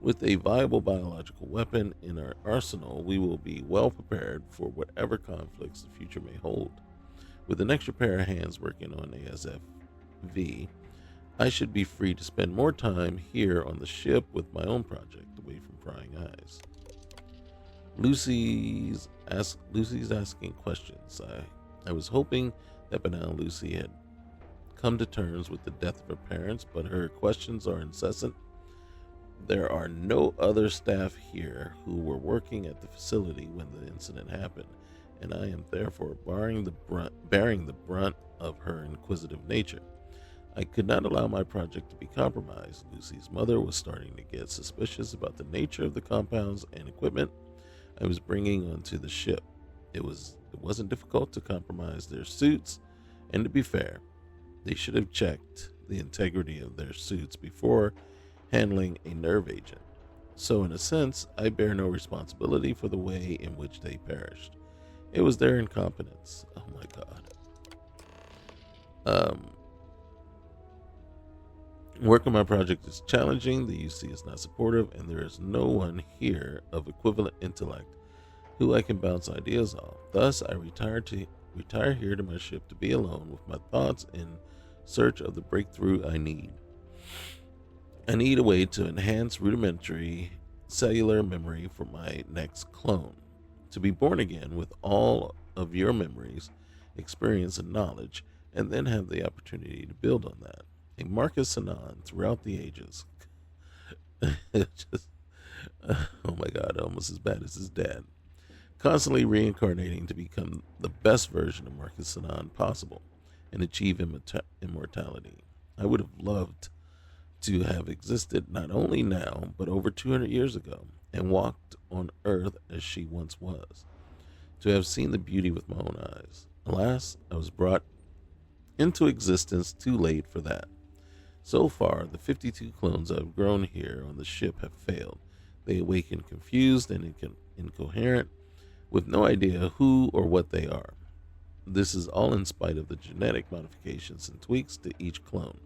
A: With a viable biological weapon in our arsenal, we will be well prepared for whatever conflicts the future may hold. With an extra pair of hands working on ASFV, I should be free to spend more time here on the ship with my own project, away from prying eyes. Lucy's asking questions. I was hoping that by now Lucy had come to terms with the death of her parents, but her questions are incessant. There are no other staff here who were working at the facility when the incident happened, and I am therefore bearing the brunt of her inquisitive nature. I could not allow my project to be compromised. Lucy's mother was starting to get suspicious about the nature of the compounds and equipment I was bringing onto the ship. It wasn't difficult to compromise their suits, and to be fair, they should have checked the integrity of their suits before handling a nerve agent. So in a sense, I bear no responsibility for the way in which they perished. It was their incompetence. Oh my God. Work on my project is challenging, the UC is not supportive, and there is no one here of equivalent intellect who I can bounce ideas off. Thus, I retire here to my ship to be alone with my thoughts in search of the breakthrough I need. I need a way to enhance rudimentary cellular memory for my next clone. To be born again with all of your memories, experience, and knowledge, and then have the opportunity to build on that. A Marcus Sinan throughout the ages. Oh my God, almost as bad as his dad. Constantly reincarnating to become the best version of Marcus Sinan possible and achieve immortality. I would have loved to have existed not only now, but over 200 years ago, and walked on earth as she once was, to have seen the beauty with my own eyes. Alas, I was brought into existence too late for that. So far, the 52 clones I've grown here on the ship have failed. They awaken confused and incoherent, with no idea who or what they are. This is all in spite of the genetic modifications and tweaks to each clone.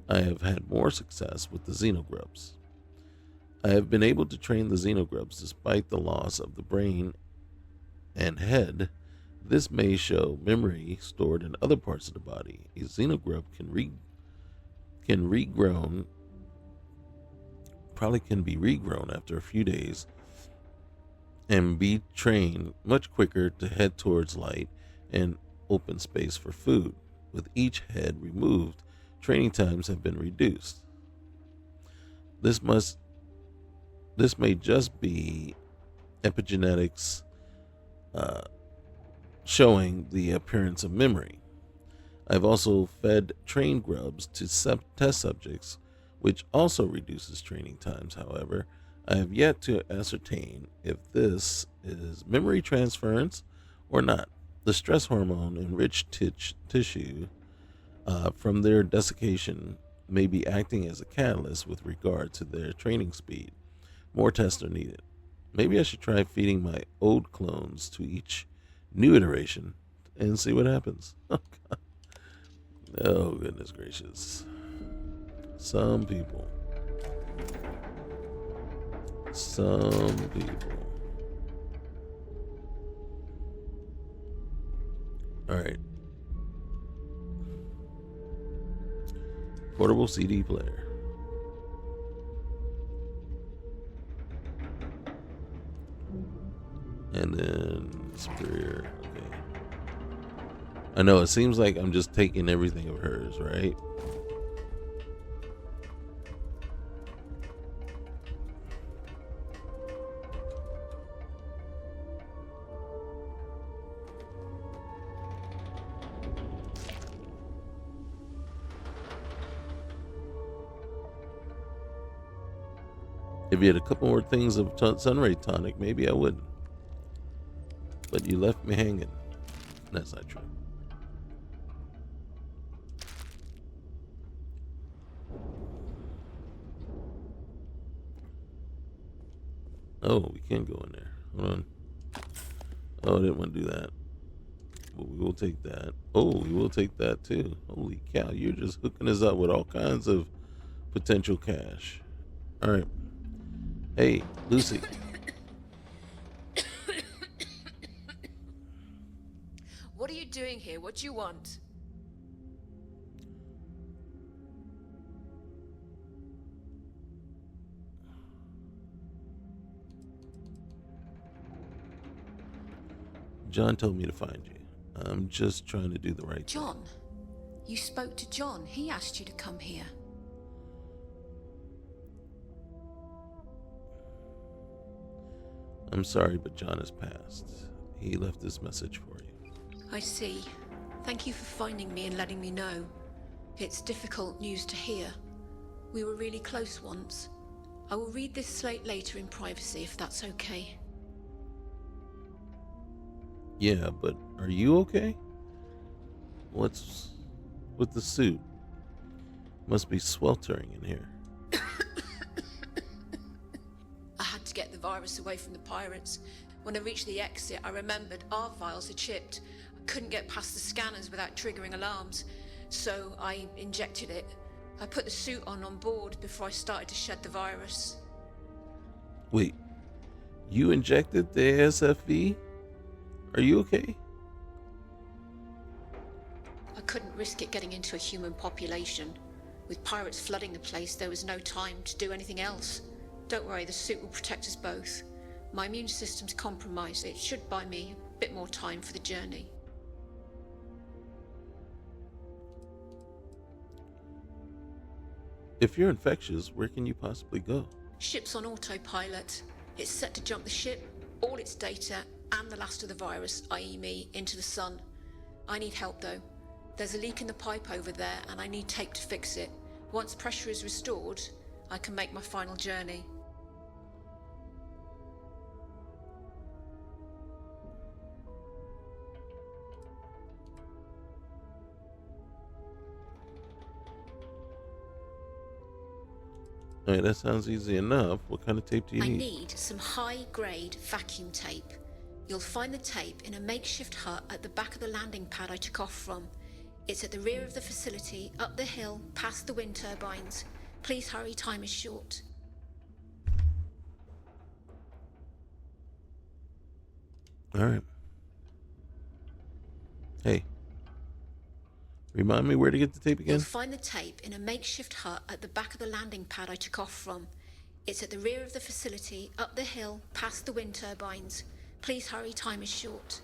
A: I have had more success with the xenogrubs. I have been able to train the xenogrubs despite the loss of the brain and head. This may show memory stored in other parts of the body. A xenogrub can be regrown after a few days and be trained much quicker to head towards light and open space for food. With each head removed, training times have been reduced. This may just be epigenetics showing the appearance of memory. I've also fed trained grubs to test subjects, which also reduces training times. However, I have yet to ascertain if this is memory transference or not. The stress hormone enriched tissue from their desiccation may be acting as a catalyst with regard to their training speed. More tests are needed. Maybe I should try feeding my old clones to each new iteration and see what happens. Oh, God. Oh, goodness gracious. Some people. All right. Portable CD player. And then Superior. Okay. I know it seems like I'm just taking everything of hers, right? If you had a couple more things of Sunray tonic, maybe I wouldn't. But you left me hanging. That's not true. Oh, we can go in there. Hold on. Oh, I didn't want to do that. But we will take that. Oh, we will take that too. Holy cow, you're just hooking us up with all kinds of potential cash. All right. Hey, Lucy.
B: What are you doing here? What do you want?
A: John told me to find you. I'm just trying to do the right thing.
I: John? You spoke to John. He asked you to come here.
A: I'm sorry, but John has passed. He left this message for you.
I: I see. Thank you for finding me and letting me know. It's difficult news to hear. We were really close once. I will read this slate later in privacy if that's okay.
A: Yeah, but are you okay? What's with the suit? Must be sweltering in here.
I: I had to get the virus away from the pirates. When I reached the exit, I remembered our vials had chipped. I couldn't get past the scanners without triggering alarms, so I injected it. I put the suit on board before I started to shed the virus.
A: Wait, you injected the ASFV? Are you okay?
I: I couldn't risk it getting into a human population. With pirates flooding the place, there was no time to do anything else. Don't worry, the suit will protect us both. My immune system's compromised. It should buy me a bit more time for the journey.
A: If you're infectious, where can you possibly go?
I: Ship's on autopilot. It's set to jump the ship, all its data, and the last of the virus, i.e. me, into the sun. I need help though. There's a leak in the pipe over there, and I need tape to fix it. Once pressure is restored, I can make my final journey.
A: Alright, that sounds easy enough. What kind of tape do you
I: I
A: need?
I: need some high-grade vacuum tape. You'll find the tape in a makeshift hut at the back of the landing pad I took off from. It's at the rear of the facility, up the hill, past the wind turbines. Please hurry, time is short.
A: Alright. Hey. Remind me where to get the tape again?
I: You'll find the tape in a makeshift hut at the back of the landing pad I took off from. It's at the rear of the facility, up the hill, past the wind turbines. Please hurry, time is short.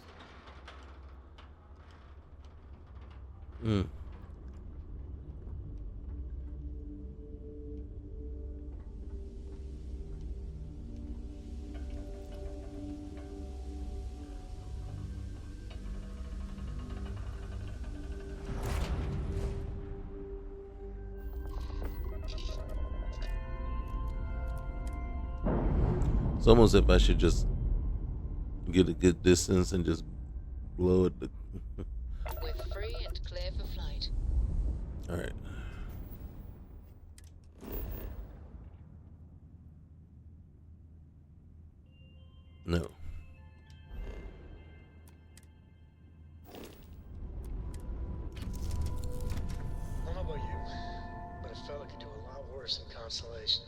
A: It's almost as if I should just get a good distance and just blow it.
J: We're free and clear for flight.
A: Alright. No.
K: I don't know about you, but a fella could do a lot worse than Constellation.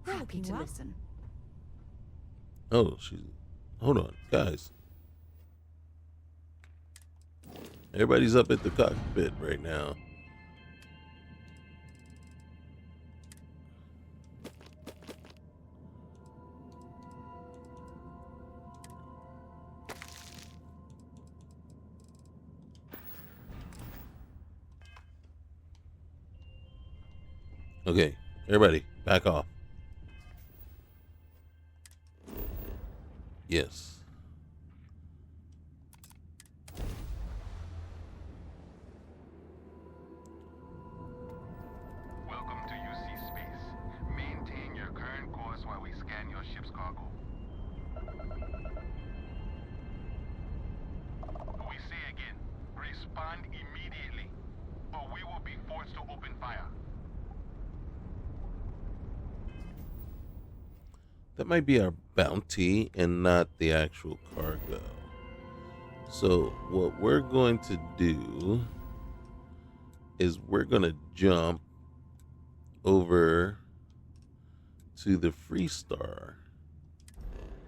B: Happy to listen.
A: Oh, she's... Hold on, guys. Everybody's up at the cockpit right now. Okay, everybody, back off. Yes.
L: Welcome to UC Space. Maintain your current course while we scan your ship's cargo. We say again, respond immediately, or we will be forced to open fire.
A: That might be our bounty and not the actual cargo. So what we're going to do is we're going to jump over to the Freestar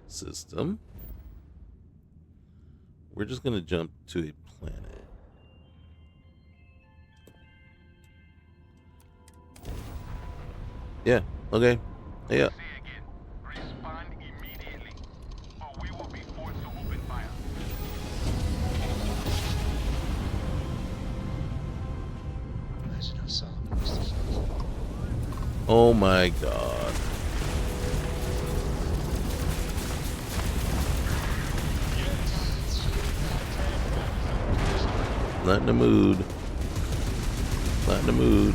A: system. We're just going to jump to a planet. Yeah, okay. Yeah. Oh my God. Not in the mood. Not in the mood.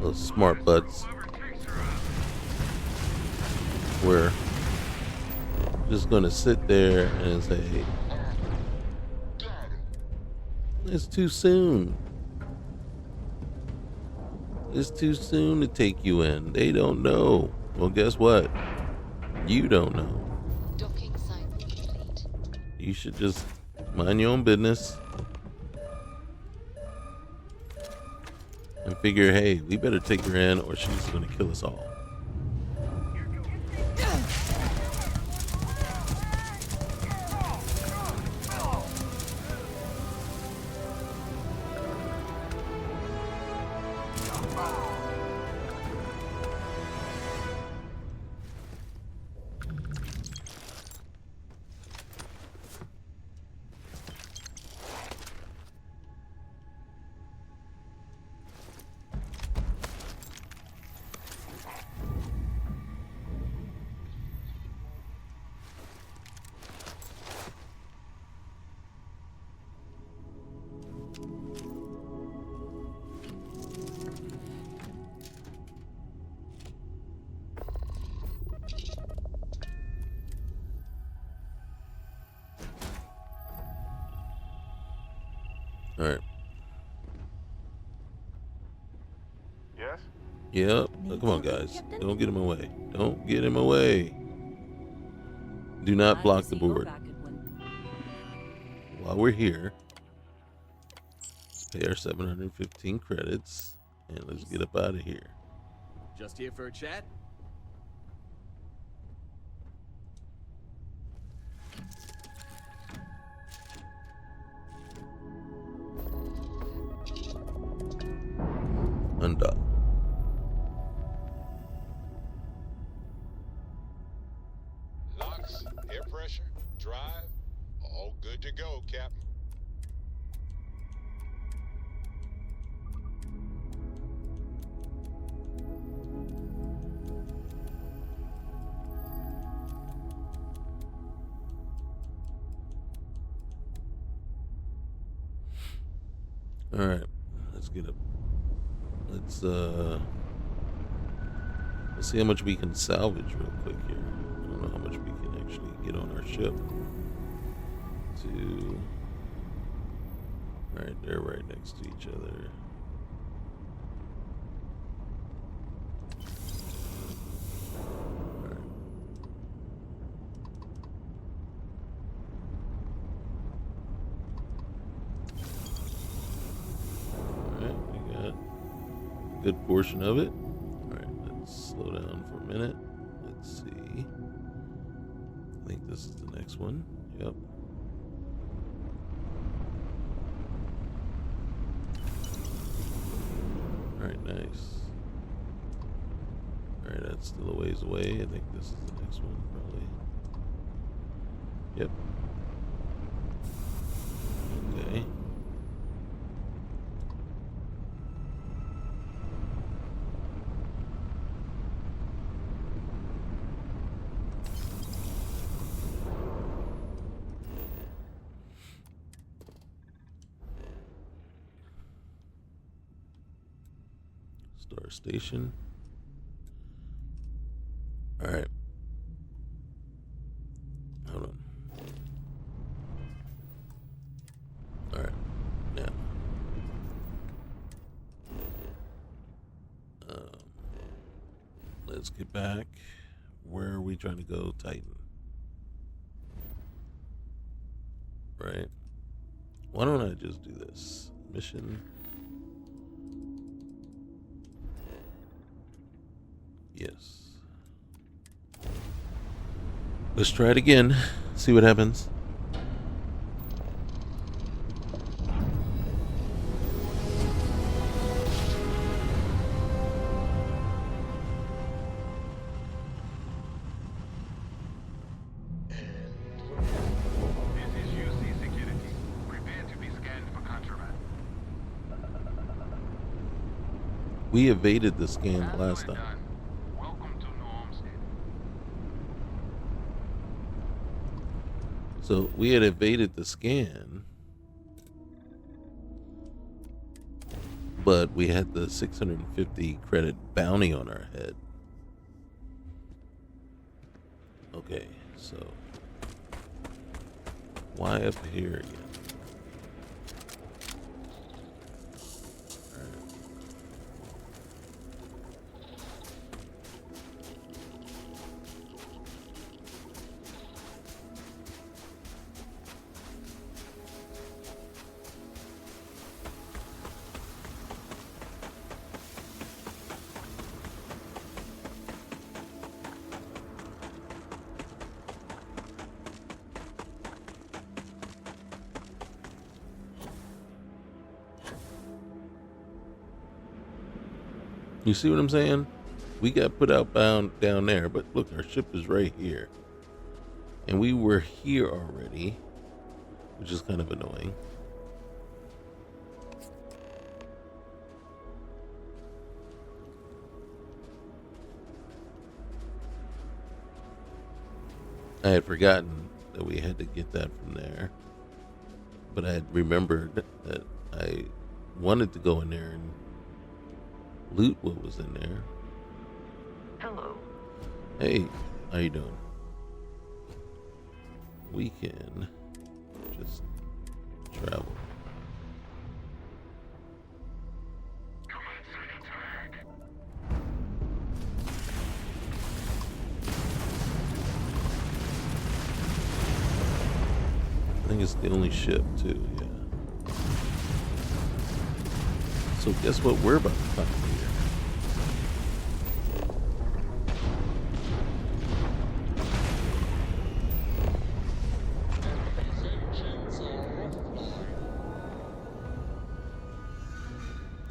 A: Those smart butts. We're just gonna sit there and say, it's too soon. It's too soon to take you in. They don't know. Well, guess what? You don't know.
J: Docking site complete.
A: You should just mind your own business and figure, hey, we better take her in or she's gonna kill us all. All right.
L: Yes?
A: Yep. Oh, come on, guys. Don't get him away. Don't get him away. Do not block the board. While we're here, let's pay our 715 credits and let's get up out of here.
M: Just here for a chat?
A: Undock.
N: Locks, air pressure, drive, all good to go, Captain.
A: All right, let's get up. Let's see how much we can salvage real quick here. I don't know how much we can actually get on our ship. Right, they're right next to each other. Good portion of it. All right, let's slow down for a minute. Let's see. I think this is the next one. Yep. All right, nice. All right, that's still a ways away. I think this is the next one, probably. Yep. Okay. Star Station. All right. Hold on. All right. Now. Let's get back. Where are we trying to go, Titan? Right. Why don't I just do this? Mission. Yes. Let's try it again. See what happens.
L: This is UC Security. Prepare to be scanned for contraband.
A: We evaded the scan last time. So we had evaded the scan. but we had the 650 credit bounty on our head. Okay, so why up here again? You see what I'm saying? We got put out bound down there, but look, our ship is right here. And we were here already, which is kind of annoying. I had forgotten that we had to get that from there. But I had remembered that I wanted to go in there and loot what was in there.
E: Hello.
A: Hey, how you doing? We can just travel. I think it's the only ship too, yeah. So guess what we're about to find here?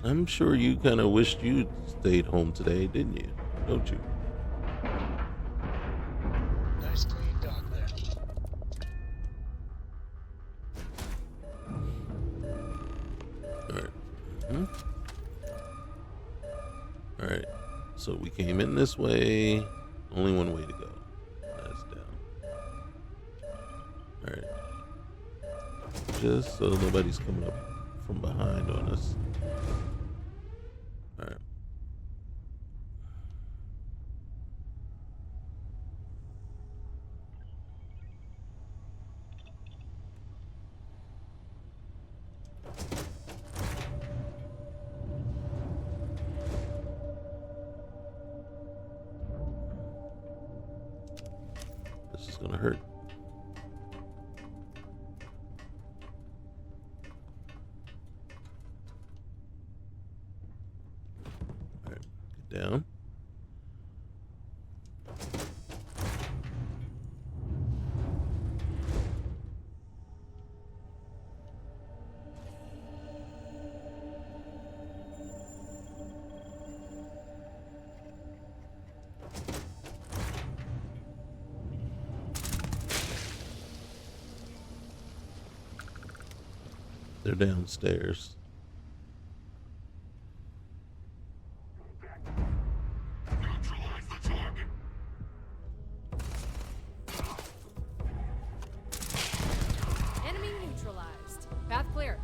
A: I'm sure you kind of wished you'd stayed home today, didn't you? Don't you?
K: Nice clean dock there.
A: Alright. Alright. So we came in this way. Only one way to go. That's down. Alright. Just so nobody's coming up from behind on us. Alright. This is gonna hurt. Alright, get down. They're downstairs.
B: Enemy neutralized. Path clear.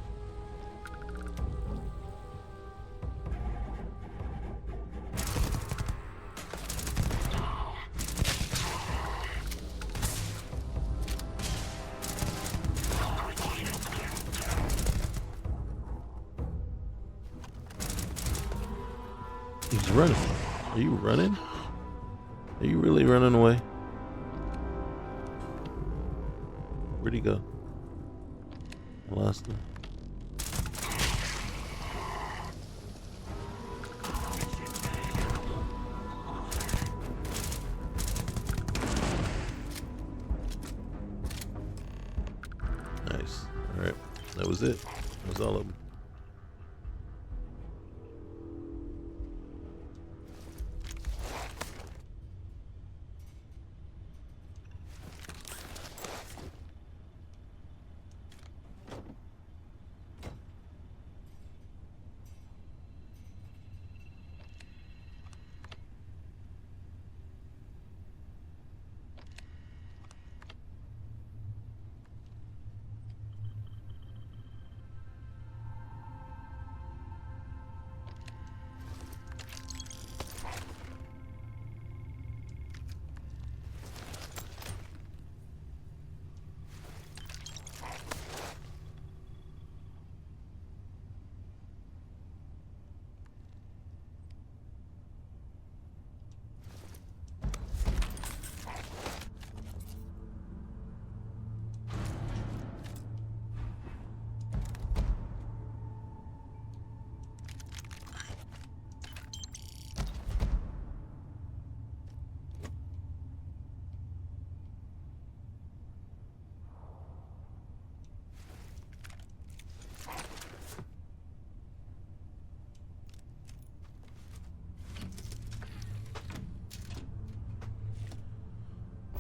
A: He's running. Are you running? Are you really running away? Where'd he go? I lost him. Nice. Alright. That was it. That was all of them.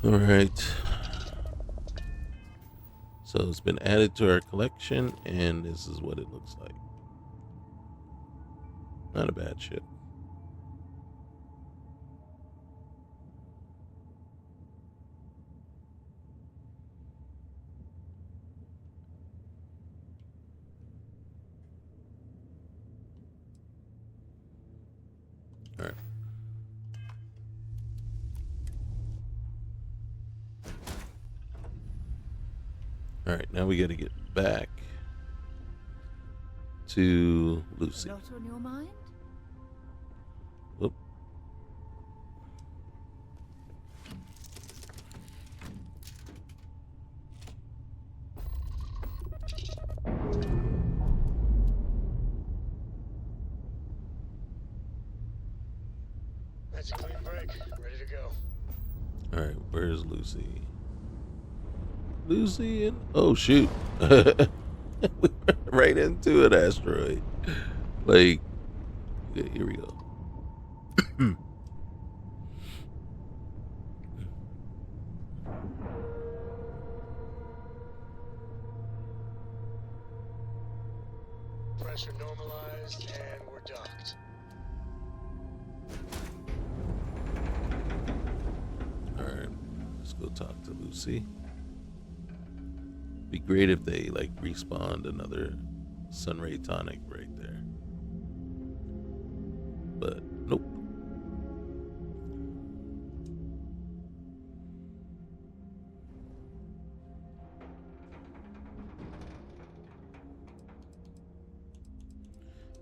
A: All right. So it's been added to our collection, and this is what it looks like. Not a bad ship. All right. All right, now we got to get back to Lucy.
B: Not on your mind?
A: Whoop.
K: That's a clean break. Ready to go.
A: All right, where's Lucy? Lucy and oh shoot, we went right into an asteroid. Like, okay, here we go.
K: Pressure normalized, and we're docked.
A: All right, let's go talk to Lucy. Be great if they like respawned another Sunray tonic right there, but nope.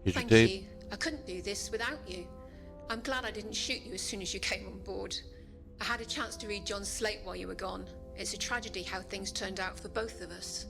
A: Here's your
I: Thank
A: tape.
I: you. I couldn't do this without you. I'm glad I didn't shoot you as soon as you came on board. I had a chance to read John's slate while you were gone. It's a tragedy how things turned out for both of us.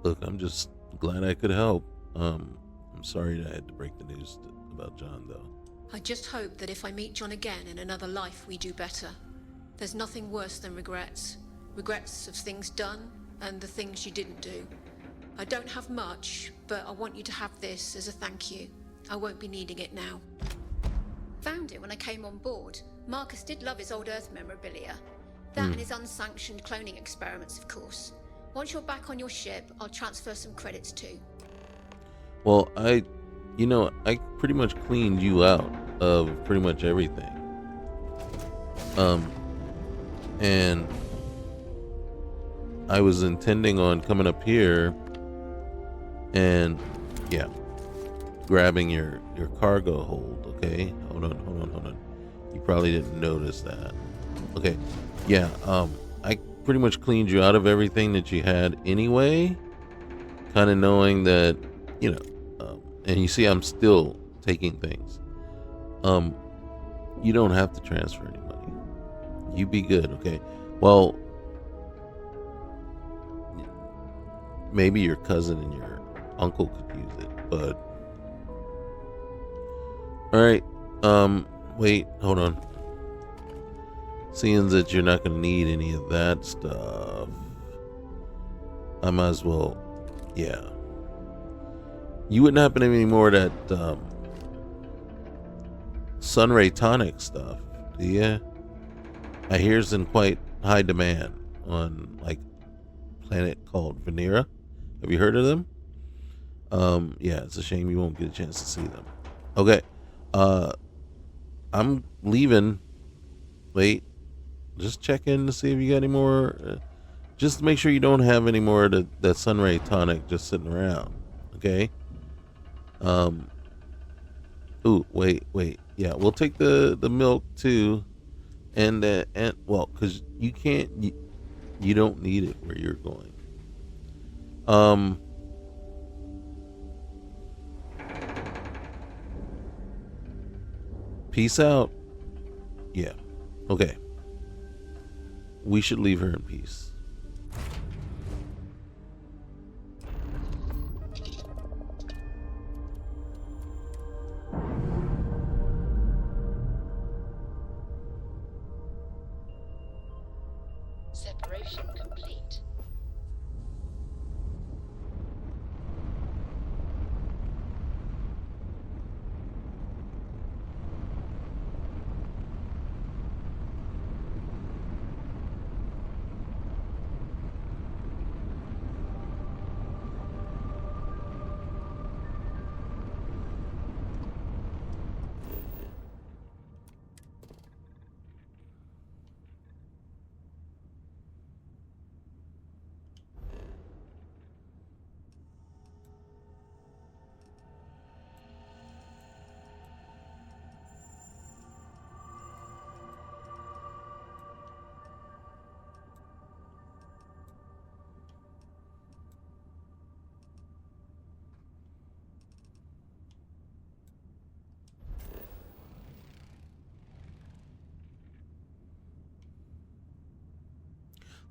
A: Look, I'm just glad I could help. I'm sorry that I had to break the news about John, though.
I: I just hope that if I meet John again in another life, we do better. There's nothing worse than regrets. Regrets of things done and the things you didn't do. I don't have much, but I want you to have this as a thank you. I won't be needing it now. Found it when I came on board. Marcus did love his old Earth memorabilia. That and his unsanctioned cloning experiments, of course. Once you're back on your ship, I'll transfer some credits too.
A: Well, I pretty much cleaned you out of pretty much everything. And I was intending on coming up here and, yeah, grabbing your cargo hold, okay? Hold on. You probably didn't notice that. Okay, yeah, I pretty much cleaned you out of everything that you had anyway, kind of knowing that, and you see I'm still taking things. You don't have to transfer any money. You be good, okay? Well, maybe your cousin and your uncle could use it, but all right. Wait, hold on. Seeing that you're not going to need any of that stuff, I might as well, yeah. You wouldn't happen to have any more of that Sunray tonic stuff, do you? I hear it's in quite high demand on like a planet called Venera. Have you heard of them? Yeah, it's a shame you won't get a chance to see them. Okay. I'm leaving. Wait. Just check in to see if you got any more. Just to make sure you don't have any more of that Sunray tonic just sitting around. Okay? Ooh, wait. Yeah, we'll take the milk too. And well, because you can't, you don't need it where you're going. Peace out. Yeah. Okay. We should leave her in peace.
J: Separation complete.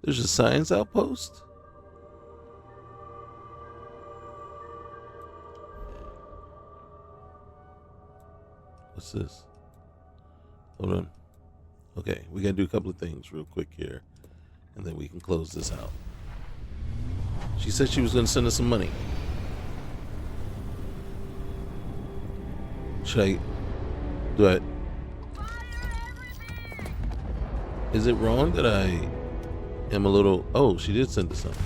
A: There's a science outpost? What's this? Hold on. Okay, we gotta do a couple of things real quick here, and then we can close this out. She said she was gonna send us some money. Should I do it? Is it wrong that I am a little... Oh, she did send us something.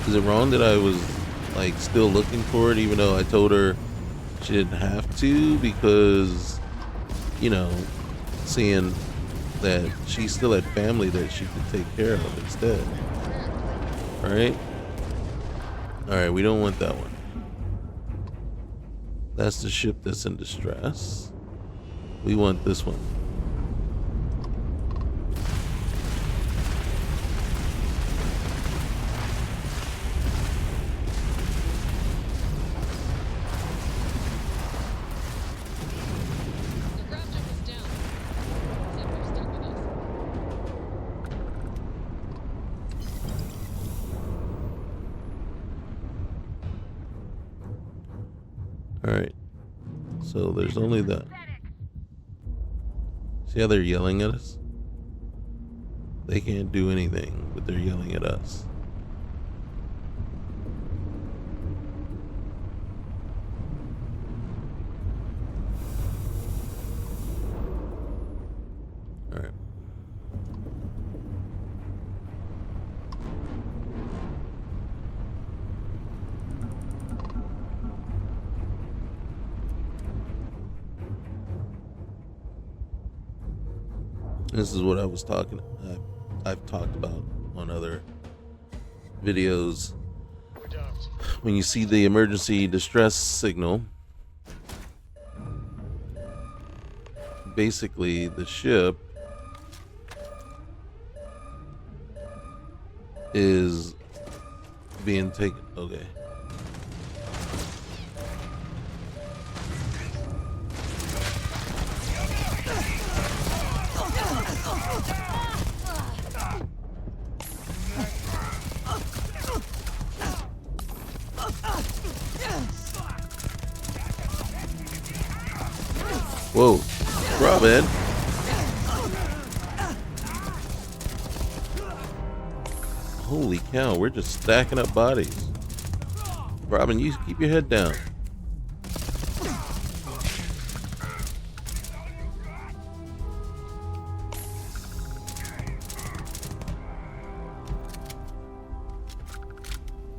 A: Is it wrong that I was like still looking for it, even though I told her she didn't have to, because, you know, seeing that she still had family that she could take care of instead. All right. All right, we don't want that one. That's the ship that's in distress. We want this one. Alright, so there's only that. See how they're yelling at us? They can't do anything, but they're yelling at us. Alright. This is what I was talking. I've talked about on other videos. When you see the emergency distress signal, basically the ship is being taken. Okay. Whoa, Robin. Holy cow, we're just stacking up bodies. Robin, you keep your head down.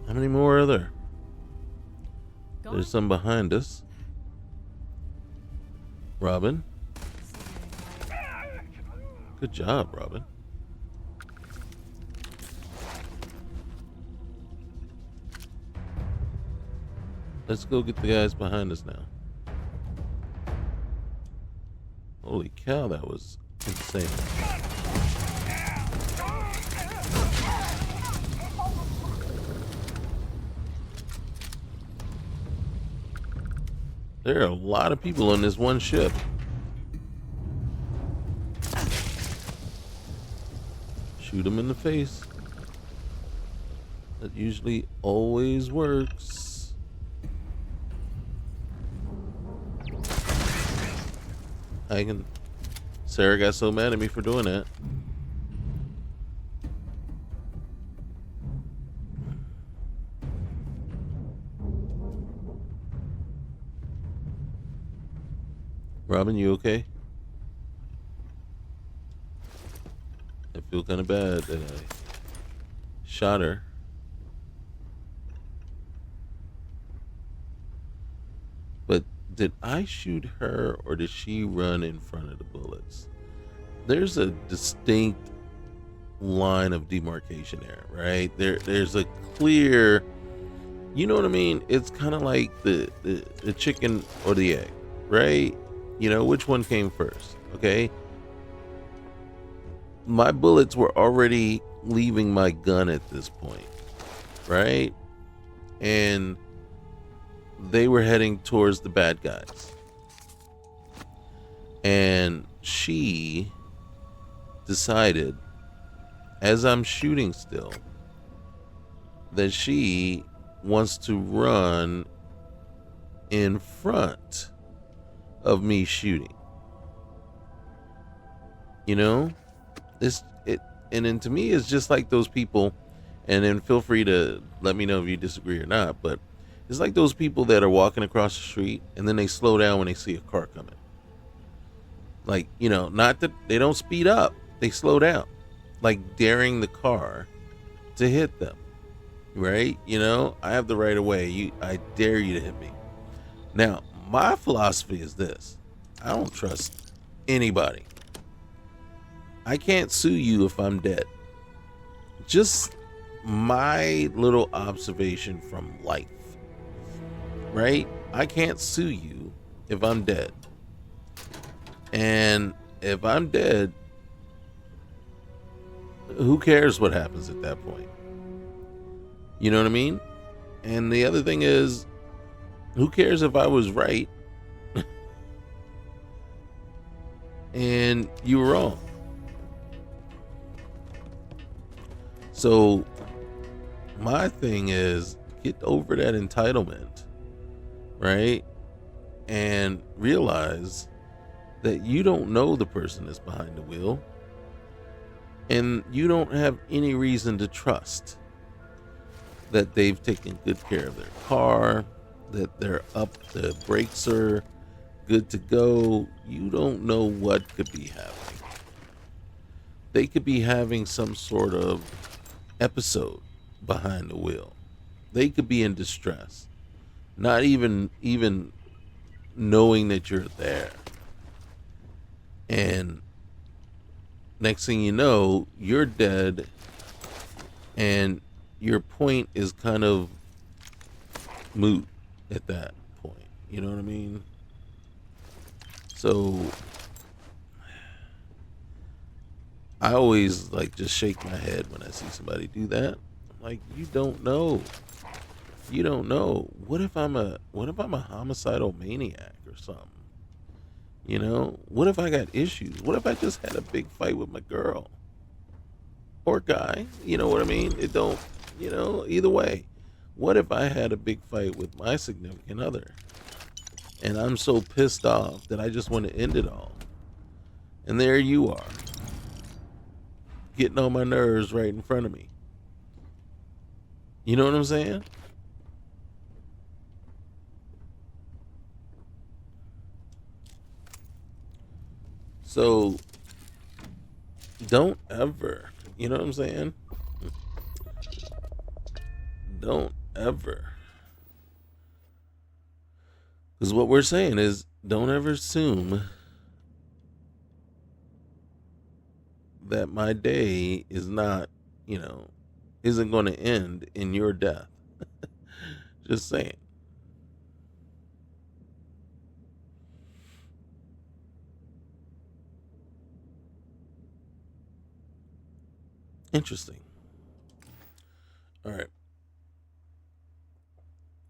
A: How many more are there? There's some behind us. Robin. Good job, Robin. Let's go get the guys behind us now. Holy cow, that was insane. There are a lot of people on this one ship. Shoot them in the face. That usually always works. Sarah got so mad at me for doing that. Robin, you okay? I feel kind of bad that I shot her. But did I shoot her or did she run in front of the bullets? There's a distinct line of demarcation there, right? There's a clear, you know what I mean? It's kind of like the chicken or the egg, right? You know, which one came first, okay? My bullets were already leaving my gun at this point, right? And they were heading towards the bad guys. And she decided, as I'm shooting still, that she wants to run in front of me shooting. You know, and then to me, it's just like those people. And then feel free to let me know if you disagree or not. But it's like those people that are walking across the street and then they slow down when they see a car coming. Like, you know, not that they don't speed up, they slow down, like daring the car to hit them. Right? You know, I have the right of way. I dare you to hit me. Now, my philosophy is this: I don't trust anybody. I can't sue you if I'm dead. Just my little observation from life, right? I can't sue you if I'm dead. And if I'm dead, who cares what happens at that point? You know what I mean? And the other thing is, who cares if I was right and you were wrong? So my thing is, get over that entitlement, right? And realize that you don't know the person that's behind the wheel, and you don't have any reason to trust that they've taken good care of their car, that they're up, the brakes are good to go. You don't know what could be happening. They could be having some sort of episode behind the wheel. They could be in distress, not even knowing that you're there. And next thing you know, you're dead, and your point is kind of moot at that point. You know what I mean? So I always like just shake my head when I see somebody do that. I'm like, you don't know. You don't know. What if I'm a homicidal maniac or something? You know, what if I got issues? What if I just had a big fight with my girl or guy? You know what I mean? It don't, you know, either way. What if I had a big fight with my significant other and I'm so pissed off that I just want to end it all? And there you are, getting on my nerves right in front of me. You know what I'm saying? So don't ever, you know what I'm saying? Don't ever. Because what we're saying is, don't ever assume that my day is not, you know, isn't going to end in your death. Just saying. Interesting. All right.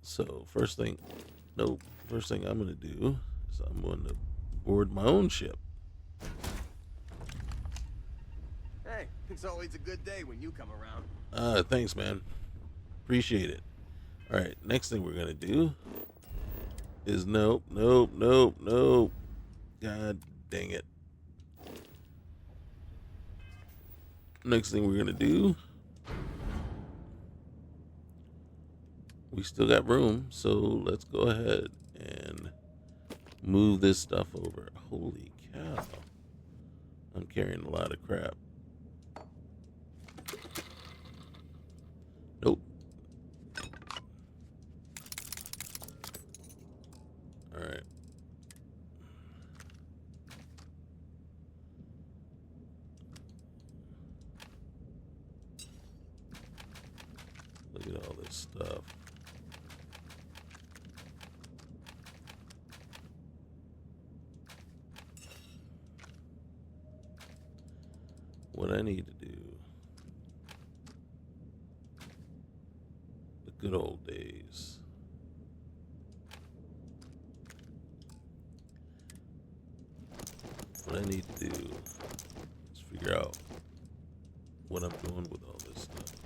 A: So first thing I'm going to do is I'm going to board my own ship.
M: Hey, it's always a good day when you come around.
A: Thanks, man. Appreciate it. All right, next thing we're going to do is nope. God dang it. Next thing we're going to do, we still got room, so let's go ahead and move this stuff over. Holy cow. I'm carrying a lot of crap. Nope. All right. Look at all this stuff. What I need to do, the good old days. What I need to do is figure out what I'm doing with all this stuff.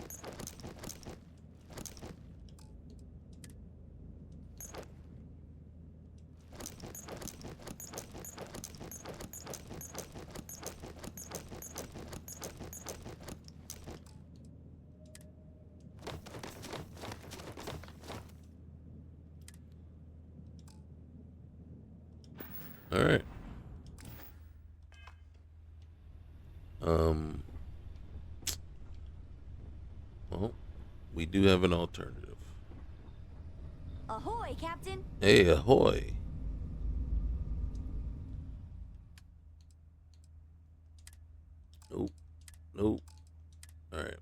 A: All right. Well, we do have an alternative.
O: Ahoy, Captain.
A: Hey, ahoy. Nope. Nope. All right.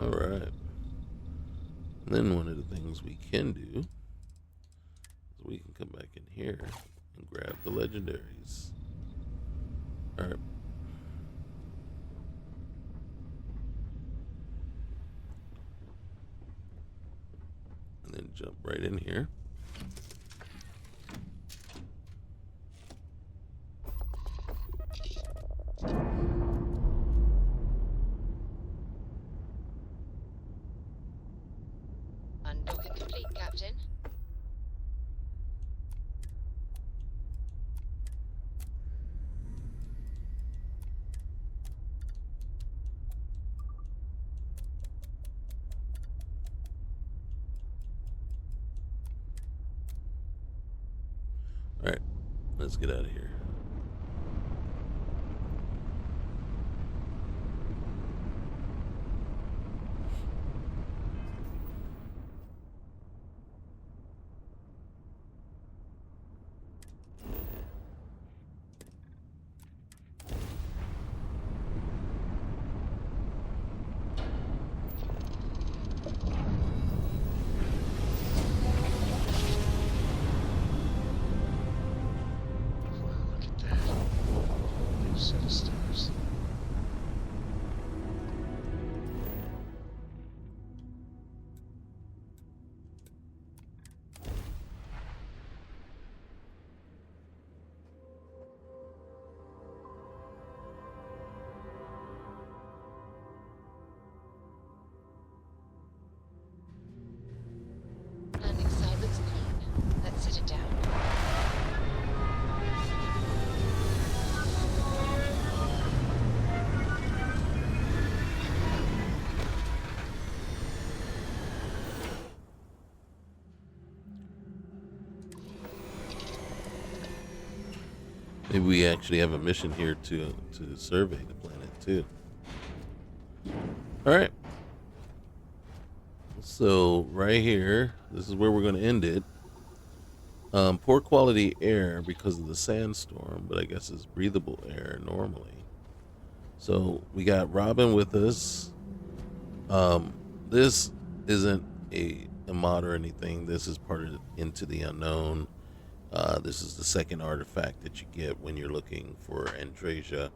A: All right. Then one of the things we can do is we can come back in here and grab the legendaries. All right. And then jump right in here.
J: Undocking complete, Captain.
A: All right. Let's get out of here.
K: Look at that. New set of stars.
J: Landing side looks clean. Let's sit it down.
A: Maybe we actually have a mission here to survey the planet too. All right. So right here, this is where we're going to end it. Poor quality air because of the sandstorm, but I guess it's breathable air normally. So we got Robin with us. This isn't a mod or anything. This is part of Into the Unknown. This is the second artifact that you get when you're looking for Andrasia.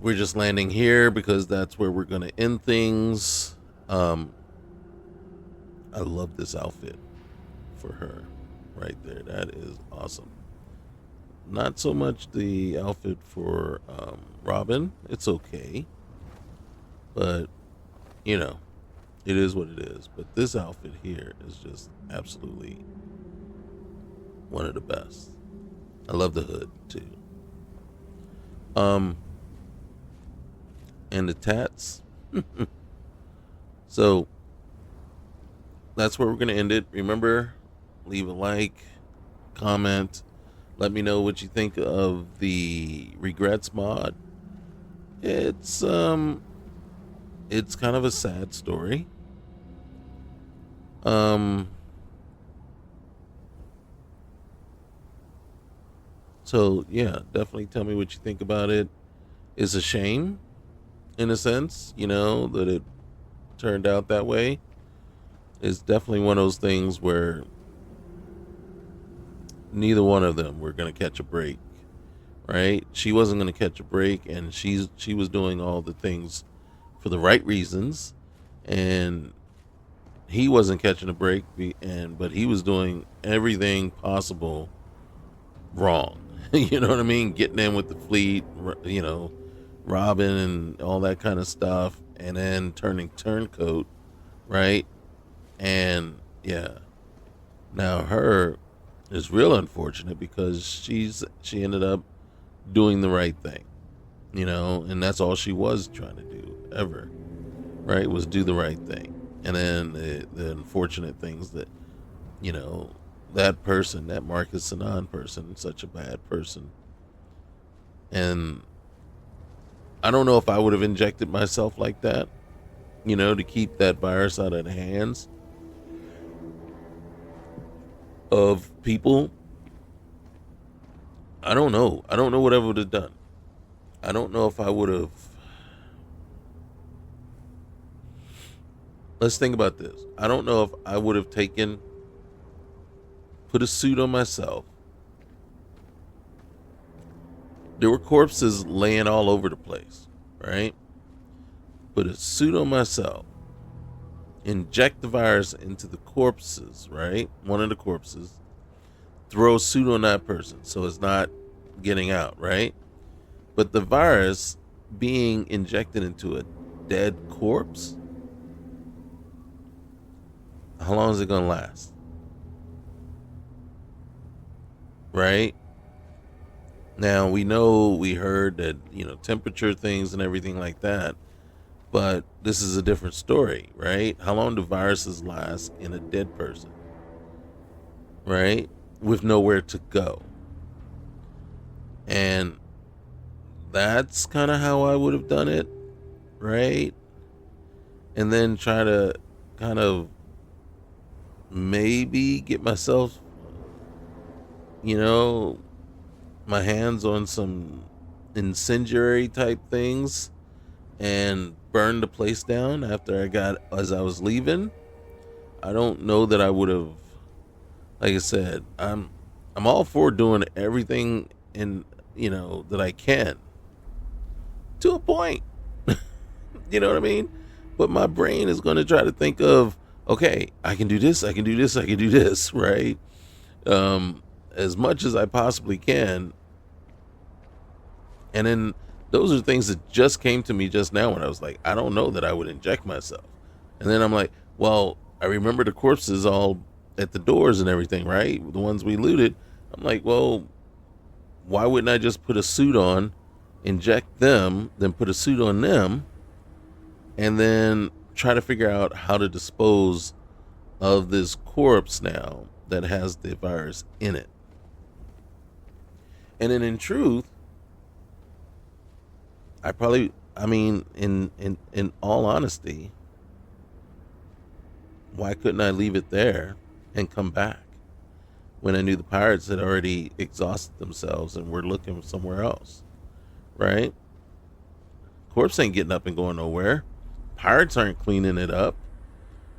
A: We're just landing here because that's where we're going to end things. I love this outfit for her right there. That is awesome. Not so much the outfit for Robin. It's okay. But, you know, it is what it is. But this outfit here is just absolutely one of the best. I love the hood too. And the tats. So that's where we're going to end it. Remember, leave a like, comment, let me know what you think of the Regrets mod. It's kind of a sad story. So yeah, definitely tell me what you think about it. It's a shame, in a sense, that it turned out that way. It's definitely one of those things where neither one of them were going to catch a break, right? She wasn't going to catch a break, and she was doing all the things for the right reasons, and he wasn't catching a break, but he was doing everything possible wrong. You know what I mean? Getting in with the fleet, robbing and all that kind of stuff, and then turning turncoat, right? And yeah, now her is real unfortunate because she ended up doing the right thing, and that's all she was trying to do ever, right? Was do the right thing. And then the unfortunate things that, that person, that Marcus Sinan person, such a bad person. And I don't know if I would have injected myself like that, to keep that virus out of the hands of people. I don't know. I don't know what I would have done. I don't know if I would have. Let's think about this. I don't know if I would have put a suit on myself. There were corpses laying all over the place, right? Put a suit on myself. Inject the virus into the corpses, right? One of the corpses. Throw a suit on that person so it's not getting out, right? But the virus being injected into a dead corpse, how long is it going to last? Right? Now, we heard that, temperature things and everything like that, but this is a different story, right? How long do viruses last in a dead person? Right? With nowhere to go. And that's kind of how I would have done it, right? And then try to kind of maybe get myself, my hands on some incendiary type things and burn the place down as I was leaving. I don't know that I would have, like I said, I'm all for doing everything that I can to a point. You know what I mean? But my brain is going to try to think of, okay, I can do this, I can do this, I can do this, right? As much as I possibly can. And then those are things that just came to me just now when I was like, I don't know that I would inject myself. And then I'm like, well, I remember the corpses all at the doors and everything, right? The ones we looted. I'm like, well, why wouldn't I just put a suit on, inject them, then put a suit on them, and then try to figure out how to dispose of this corpse now that has the virus in it. And then in truth, in all honesty, why couldn't I leave it there and come back when I knew the pirates had already exhausted themselves and were looking somewhere else, right? Corpse ain't getting up and going nowhere. Pirates aren't cleaning it up,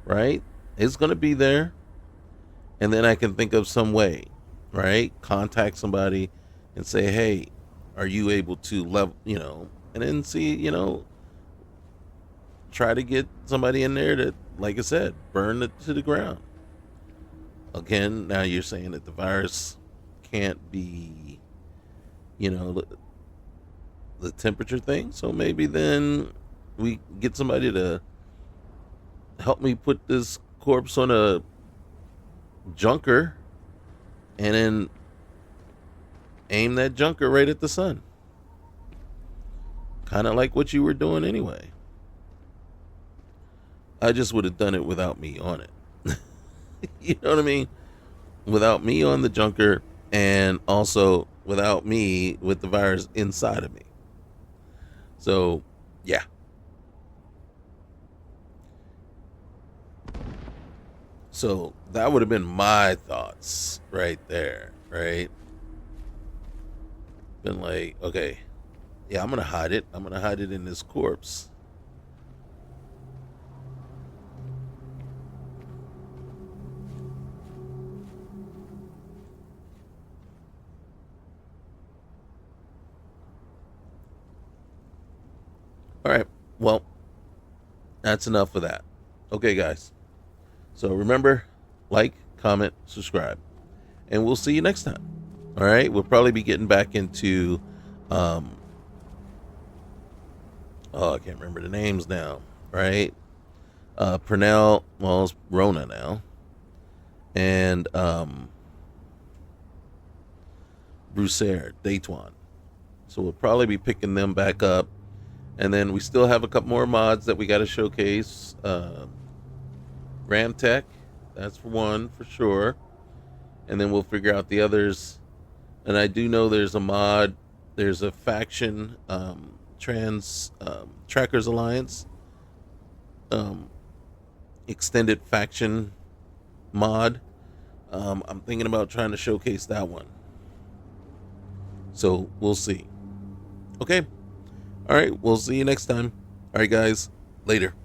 A: right? It's going to be there. And then I can think of some way, right? Contact somebody and say, hey, are you able to level, and then see, try to get somebody in there that, like I said, burn it to the ground. Again, now you're saying that the virus can't be, the temperature thing. So maybe then we get somebody to help me put this corpse on a junker and then aim that junker right at the sun. Kind of like what you were doing anyway. I just would have done it without me on it. You know what I mean? Without me on the junker, and also without me with the virus inside of me. So, yeah. So that would have been my thoughts right there, right? been like, okay, yeah, I'm gonna hide it. I'm gonna hide it in this corpse. All right, well, that's enough of that. Okay, guys. So remember, like, comment, subscribe, and we'll see you next time. All right, we'll probably be getting back into, I can't remember the names now, right? Pernell, well, it's Rona now, and Brusair, Daytwan. So we'll probably be picking them back up. And then we still have a couple more mods that we got to showcase. Ramtech, that's for one for sure. And then we'll figure out the others. And I do know there's a mod, there's a faction, Trackers Alliance, extended faction mod. I'm thinking about trying to showcase that one. So we'll see. Okay. All right, we'll see you next time. All right, guys. Later.